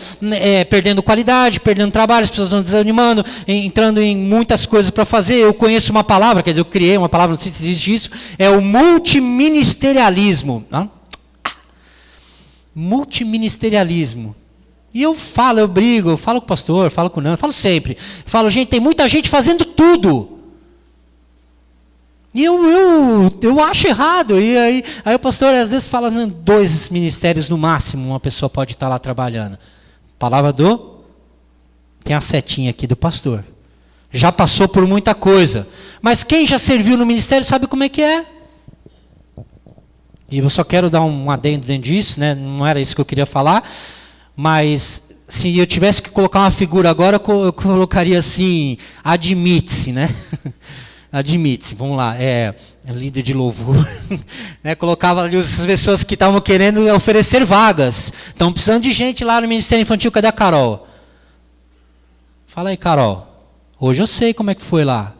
perdendo qualidade, perdendo trabalho, as pessoas vão desanimando, entrando em muitas coisas para fazer. Eu conheço uma palavra, quer dizer, eu criei uma palavra, não sei se existe isso, é o multiministerialismo. Multiministerialismo. E eu falo, eu brigo, eu falo com o pastor, eu falo com o Nando, eu falo sempre. Eu falo, gente, tem muita gente fazendo tudo. E eu acho errado. E aí o pastor às vezes fala, 2 ministérios no máximo, uma pessoa pode estar lá trabalhando. Palavra tem a setinha aqui do pastor. Já passou por muita coisa. Mas quem já serviu no ministério sabe como é que é. E eu só quero dar um adendo dentro disso, né? Não era isso que eu queria falar, mas se eu tivesse que colocar uma figura agora, eu colocaria assim, admite-se, né? Admite-se, vamos lá, líder de louvor. Né? Colocava ali as pessoas que estavam querendo oferecer vagas. Estão precisando de gente lá no Ministério Infantil, cadê a Carol? Fala aí, Carol. Hoje eu sei como é que foi lá.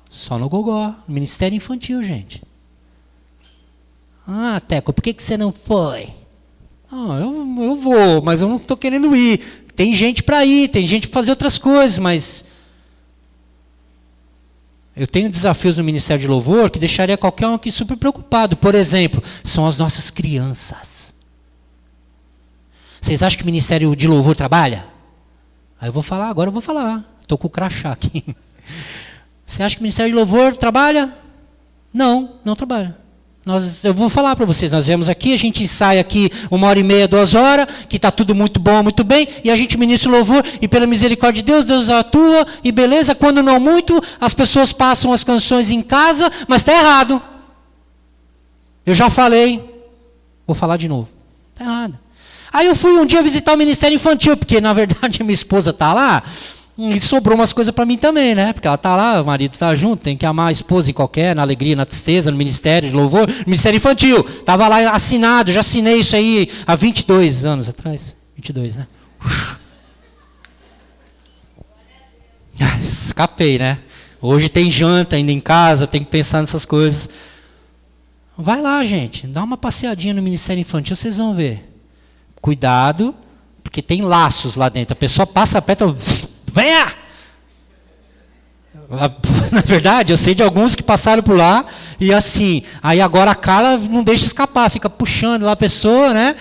Só no Gogó, Ministério Infantil, gente. Teco, por que você não foi? Eu vou, mas eu não estou querendo ir. Tem gente para ir, tem gente para fazer outras coisas, mas eu tenho desafios no Ministério de Louvor que deixaria qualquer um aqui super preocupado. Por exemplo, são as nossas crianças. Vocês acham que o Ministério de Louvor trabalha? Aí eu vou falar, agora eu vou falar. Estou com o crachá aqui. Você acha que o Ministério de Louvor trabalha? Não trabalha. Eu vou falar para vocês, nós viemos aqui, a gente ensaia aqui 1h30, 2 horas, que está tudo muito bom, muito bem, e a gente ministra o louvor, e pela misericórdia de Deus, Deus atua, e beleza, quando não muito, as pessoas passam as canções em casa, mas está errado. Eu já falei, vou falar de novo, está errado. Aí eu fui um dia visitar o Ministério Infantil, porque na verdade minha esposa está lá, e sobrou umas coisas para mim também, né? Porque ela está lá, o marido está junto, tem que amar a esposa em qualquer, na alegria, na tristeza, no Ministério de Louvor, no Ministério Infantil. Estava lá assinado, já assinei isso aí há 22 anos atrás. 22, né? Escapei, né? Hoje tem janta ainda em casa, tem que pensar nessas coisas. Vai lá, gente, dá uma passeadinha no Ministério Infantil, vocês vão ver. Cuidado, porque tem laços lá dentro. A pessoa passa perto, venha! Na verdade, eu sei de alguns que passaram por lá e assim, aí agora a Carla não deixa escapar, fica puxando lá a pessoa, né?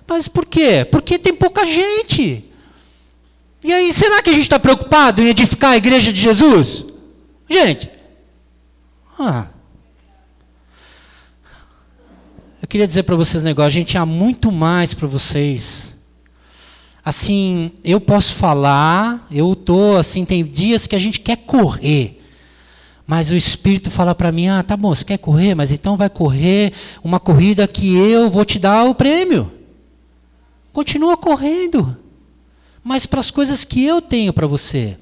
Mas por quê? Porque tem pouca gente. E aí, será que a gente está preocupado em edificar a igreja de Jesus? Gente, eu queria dizer para vocês um negócio, a gente há muito mais para vocês. Assim, eu posso falar, eu estou assim, tem dias que a gente quer correr, mas o Espírito fala para mim, tá bom, você quer correr, mas então vai correr uma corrida que eu vou te dar o prêmio. Continua correndo, mas para as coisas que eu tenho para você.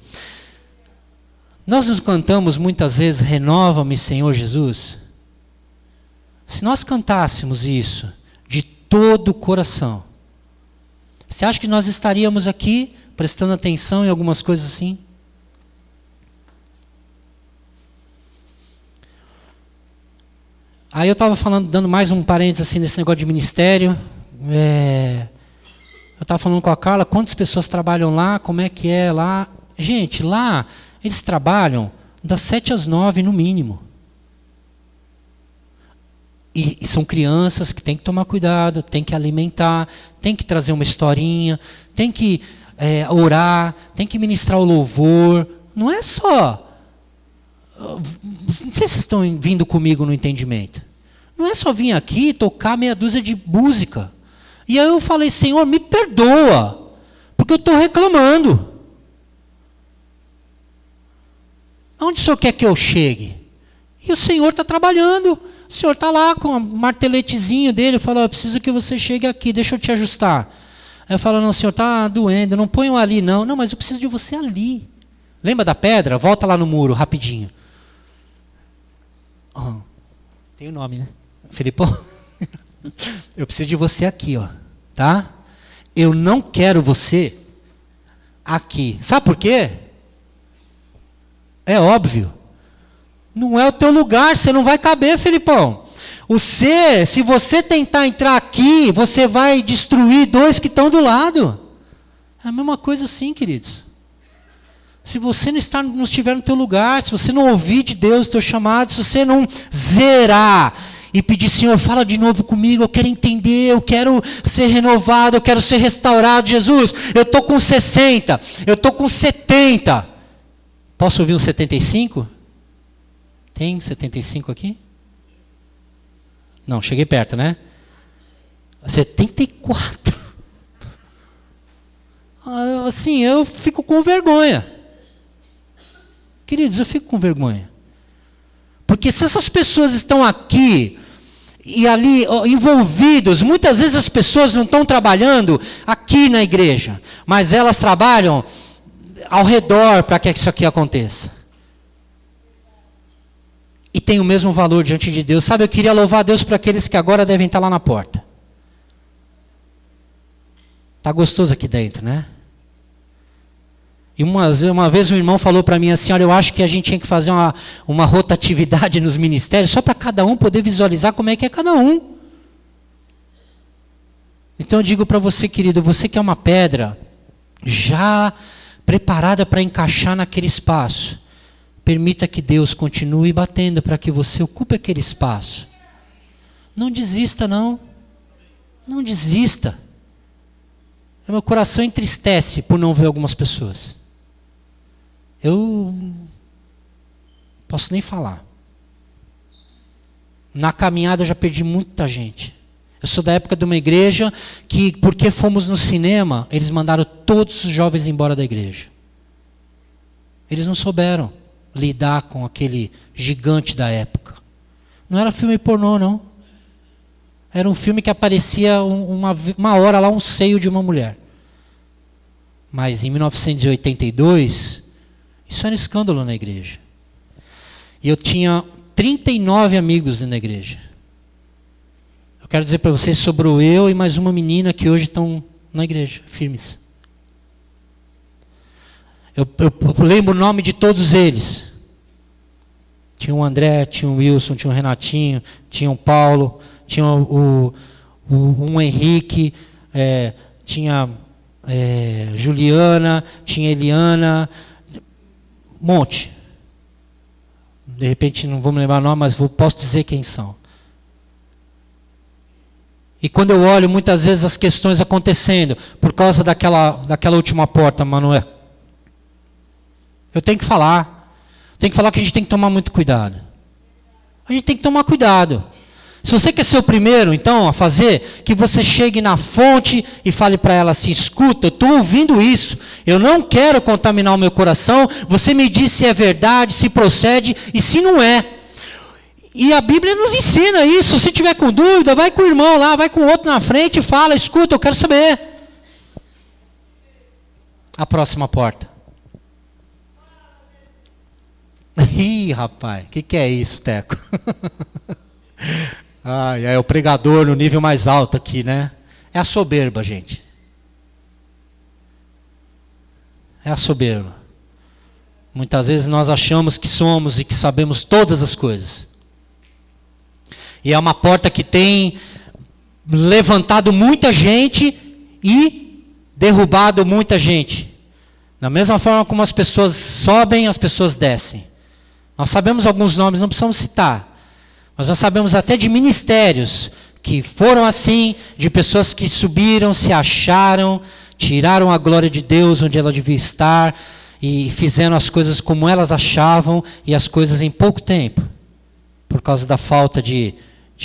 Nós nos cantamos muitas vezes, renova-me, Senhor Jesus. Se nós cantássemos isso de todo o coração, você acha que nós estaríamos aqui prestando atenção em algumas coisas assim? Aí eu estava falando, dando mais um parênteses assim nesse negócio de ministério. Eu estava falando com a Carla, quantas pessoas trabalham lá, como é que é lá. Gente, lá eles trabalham das 7 às 9 no mínimo. E são crianças que tem que tomar cuidado, tem que alimentar, tem que trazer uma historinha, tem que orar, tem que ministrar o louvor. Não é só... Não sei se vocês estão vindo comigo no entendimento. Não é só vir aqui e tocar meia dúzia de música. E aí eu falei, Senhor, me perdoa, porque eu estou reclamando. Onde o Senhor quer que eu chegue? E o Senhor está trabalhando. O Senhor está lá com o marteletezinho dele, fala, eu preciso que você chegue aqui, deixa eu te ajustar. Aí eu falo, não, o Senhor está doendo, não ponham ali não. Não, mas eu preciso de você ali. Lembra da pedra? Volta lá no muro, rapidinho. Tem o nome, né? Filipão? Eu preciso de você aqui, ó. tá? Eu não quero você aqui. Sabe por quê? É óbvio. Não é o teu lugar, você não vai caber, Felipão. Se você tentar entrar aqui, você vai destruir dois que estão do lado. É a mesma coisa assim, queridos. Se você não estiver no teu lugar, se você não ouvir de Deus o teu chamado, se você não zerar e pedir, Senhor, fala de novo comigo, eu quero entender, eu quero ser renovado, eu quero ser restaurado, Jesus, eu estou com 60, eu estou com 70. Posso ouvir um 75? Tem 75 aqui? Não, cheguei perto, né? 74. Assim, eu fico com vergonha. Queridos, eu fico com vergonha. Porque se essas pessoas estão aqui e ali envolvidos, muitas vezes as pessoas não estão trabalhando aqui na igreja, mas elas trabalham ao redor para que isso aqui aconteça. E tem o mesmo valor diante de Deus. Sabe, eu queria louvar a Deus para aqueles que agora devem estar lá na porta. Está gostoso aqui dentro, né? E uma vez um irmão falou para mim assim, olha, eu acho que a gente tinha que fazer uma rotatividade nos ministérios, só para cada um poder visualizar como é que é cada um. Então eu digo para você, querido, você que é uma pedra, já preparada para encaixar naquele espaço, permita que Deus continue batendo para que você ocupe aquele espaço. Não desista, não. Não desista. Meu coração entristece por não ver algumas pessoas. Eu posso nem falar. Na caminhada eu já perdi muita gente. Eu sou da época de uma igreja que, porque fomos no cinema, eles mandaram todos os jovens embora da igreja. Eles não souberam lidar com aquele gigante da época. Não era filme pornô, não. Era um filme que aparecia uma hora lá um seio de uma mulher. Mas em 1982, isso era escândalo na igreja. E eu tinha 39 amigos na igreja. Eu quero dizer para vocês, sobrou eu e mais uma menina que hoje estão na igreja, firmes. Eu lembro o nome de todos eles. Tinha o André, tinha o Wilson, tinha o Renatinho, tinha o Paulo, tinha o Henrique, tinha Juliana, tinha Eliana, um monte. De repente não vou me lembrar o nome, mas posso dizer quem são. E quando eu olho muitas vezes as questões acontecendo, por causa daquela última porta, Manuel, eu tenho que falar. Tem que falar que a gente tem que tomar muito cuidado. A gente tem que tomar cuidado. Se você quer ser o primeiro, então, a fazer, que você chegue na fonte e fale para ela assim, escuta, eu estou ouvindo isso, eu não quero contaminar o meu coração, você me diz se é verdade, se procede e se não é. E a Bíblia nos ensina isso, se tiver com dúvida, vai com o irmão lá, vai com o outro na frente e fala, escuta, eu quero saber. A próxima porta. Ih, rapaz, o que é isso, Teco? É o pregador no nível mais alto aqui, né? É a soberba, gente. É a soberba. Muitas vezes nós achamos que somos e que sabemos todas as coisas. E é uma porta que tem levantado muita gente e derrubado muita gente. Da mesma forma como as pessoas sobem, as pessoas descem. Nós sabemos alguns nomes, não precisamos citar, mas nós sabemos até de ministérios que foram assim, de pessoas que subiram, se acharam, tiraram a glória de Deus onde ela devia estar e fizeram as coisas como elas achavam e as coisas em pouco tempo, por causa da falta de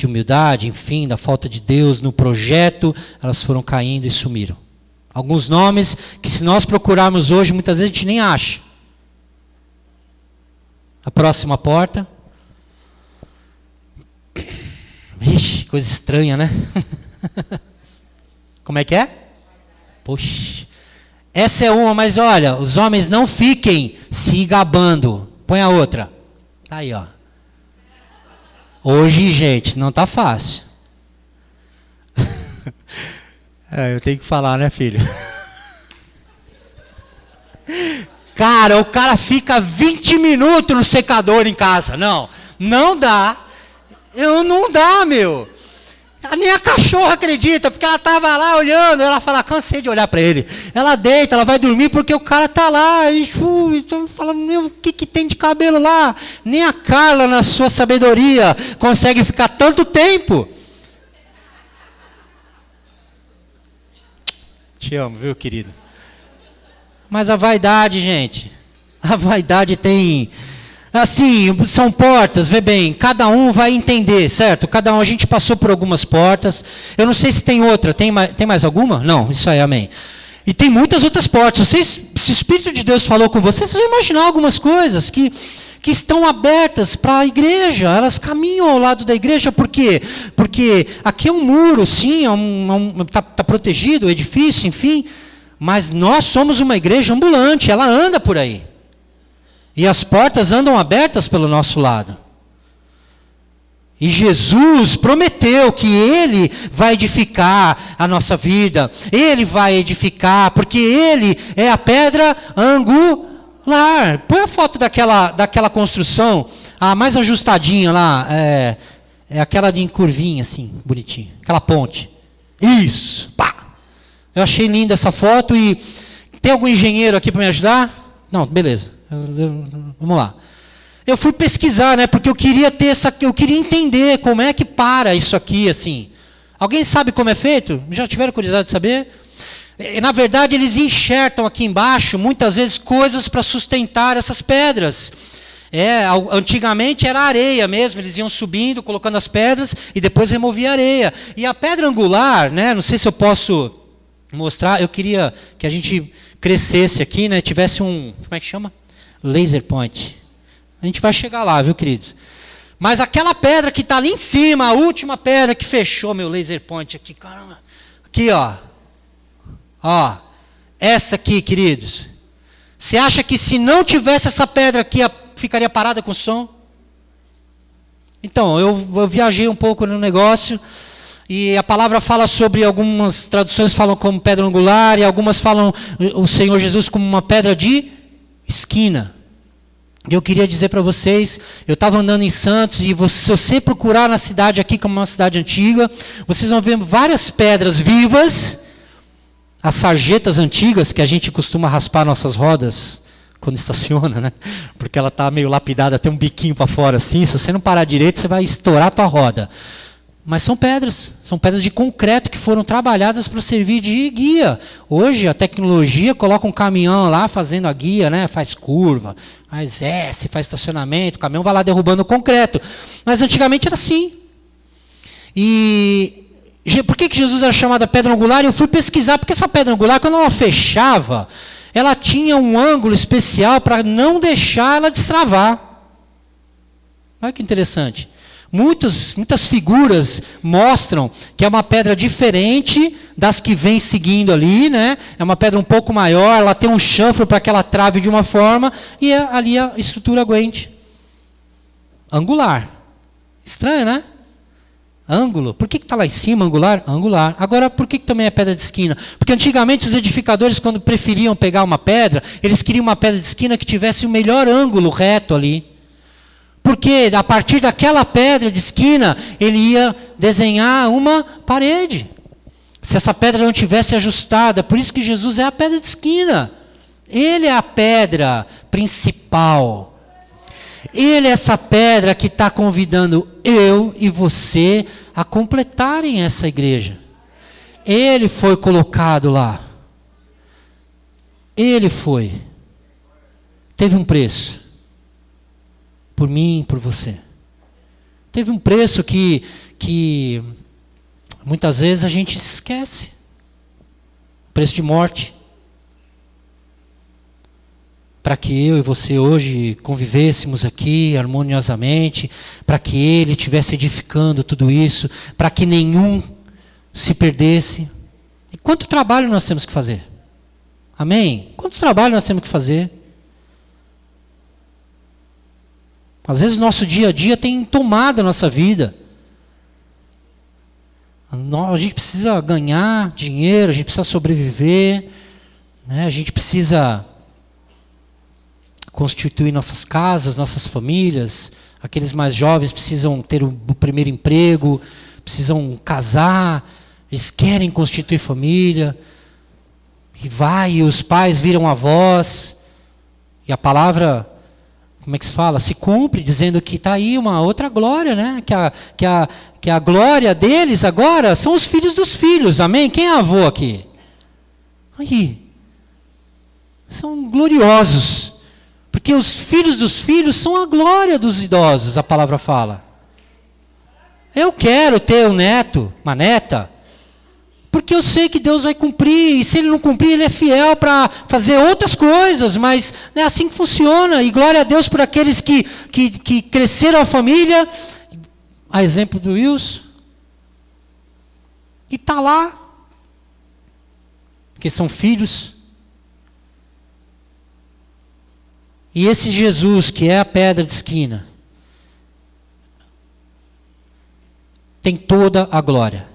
humildade, enfim, da falta de Deus no projeto, elas foram caindo e sumiram. Alguns nomes que se nós procurarmos hoje, muitas vezes a gente nem acha. A próxima porta. Ixi, coisa estranha, né? Como é que é? Poxa. Essa é uma, mas olha, os homens não fiquem se gabando. Põe a outra. Tá aí, ó. Hoje, gente, não tá fácil. Eu tenho que falar, né, filho? Cara, o cara fica 20 minutos no secador em casa. Não dá. Não dá, meu. Nem a cachorra acredita, porque ela estava lá olhando, ela fala, cansei de olhar para ele. Ela deita, ela vai dormir porque o cara está lá. E então fala, meu, o que tem de cabelo lá? Nem a Carla, na sua sabedoria, consegue ficar tanto tempo. Te amo, viu, querido? Mas a vaidade, gente, a vaidade tem... Assim, são portas, vê bem, cada um vai entender, certo? Cada um, a gente passou por algumas portas. Eu não sei se tem outra, tem mais alguma? Não, isso aí, amém. E tem muitas outras portas. Se o Espírito de Deus falou com vocês vão imaginar algumas coisas que estão abertas para a igreja. Elas caminham ao lado da igreja, por quê? Porque aqui é um muro, sim, tá protegido, o edifício, enfim. Mas nós somos uma igreja ambulante, ela anda por aí. E as portas andam abertas pelo nosso lado. E Jesus prometeu que Ele vai edificar a nossa vida. Ele vai edificar, porque Ele é a pedra angular. Põe a foto daquela construção, a mais ajustadinha lá. É aquela de curvinha, assim, bonitinha. Aquela ponte. Isso. Pá! Eu achei linda essa foto e... Tem algum engenheiro aqui para me ajudar? Não, beleza. Vamos lá. Eu fui pesquisar, né? Porque eu queria entender como é que para isso aqui, assim. Alguém sabe como é feito? Já tiveram curiosidade de saber? Na verdade, eles enxertam aqui embaixo, muitas vezes, coisas para sustentar essas pedras. Antigamente era areia mesmo, eles iam subindo, colocando as pedras e depois removia a areia. E a pedra angular, né? Não sei se eu posso mostrar, eu queria que a gente crescesse aqui, né? Tivesse como é que chama? Laser point. A gente vai chegar lá, viu, queridos? Mas aquela pedra que está ali em cima, a última pedra que fechou meu laser point aqui, caramba. Aqui, ó. Ó. Essa aqui, queridos. Você acha que se não tivesse essa pedra aqui, ficaria parada com som? Então, eu viajei um pouco no negócio, e a palavra fala sobre, algumas traduções falam como pedra angular, e algumas falam o Senhor Jesus como uma pedra de esquina. Eu queria dizer para vocês, eu estava andando em Santos, e se você procurar na cidade aqui, como uma cidade antiga, vocês vão ver várias pedras vivas, as sarjetas antigas, que a gente costuma raspar nossas rodas quando estaciona, né? Porque ela está meio lapidada, tem um biquinho para fora assim, se você não parar direito, você vai estourar a tua roda. Mas são pedras de concreto que foram trabalhadas para servir de guia. Hoje a tecnologia coloca um caminhão lá fazendo a guia, né? Faz curva, faz S, faz estacionamento, o caminhão vai lá derrubando o concreto. Mas antigamente era assim. E por que Jesus era chamada pedra angular? Eu fui pesquisar, porque essa pedra angular, quando ela fechava, ela tinha um ângulo especial para não deixar ela destravar. Olha que interessante. Muitas figuras mostram que é uma pedra diferente das que vem seguindo ali, né? É uma pedra um pouco maior, ela tem um chanfro para que ela trave de uma forma, e ali a estrutura aguente. Angular. Estranho, né? Ângulo. Por que está lá em cima, angular? Angular. Agora, por que também é pedra de esquina? Porque antigamente os edificadores, quando preferiam pegar uma pedra, eles queriam uma pedra de esquina que tivesse o melhor ângulo reto ali. Porque a partir daquela pedra de esquina, ele ia desenhar uma parede. Se essa pedra não tivesse ajustada, por isso que Jesus é a pedra de esquina. Ele é a pedra principal. Ele é essa pedra que está convidando eu e você a completarem essa igreja. Ele foi colocado lá. Ele foi. Teve um preço. Por mim, por você. Teve um preço que muitas vezes a gente esquece. Preço de morte. Para que eu e você hoje convivêssemos aqui harmoniosamente, para que Ele estivesse edificando tudo isso, para que nenhum se perdesse. E quanto trabalho nós temos que fazer? Amém? Quanto trabalho nós temos que fazer? Às vezes o nosso dia a dia tem tomado a nossa vida. A gente precisa ganhar dinheiro, a gente precisa sobreviver, né? A gente precisa constituir nossas casas, nossas famílias. Aqueles mais jovens precisam ter o primeiro emprego, precisam casar, eles querem constituir família. E os pais viram avós. E a palavra, como é que se fala? Se cumpre, dizendo que está aí uma outra glória, né? Que a glória deles agora são os filhos dos filhos, amém? Quem é avô aqui? Aí. São gloriosos. Porque os filhos dos filhos são a glória dos idosos, a palavra fala. Eu quero ter um neto, uma neta, porque eu sei que Deus vai cumprir, e se Ele não cumprir, Ele é fiel para fazer outras coisas, mas é assim que funciona, e glória a Deus por aqueles que cresceram a família, a exemplo do Wilson, e está lá, porque são filhos. E esse Jesus, que é a pedra de esquina, tem toda a glória.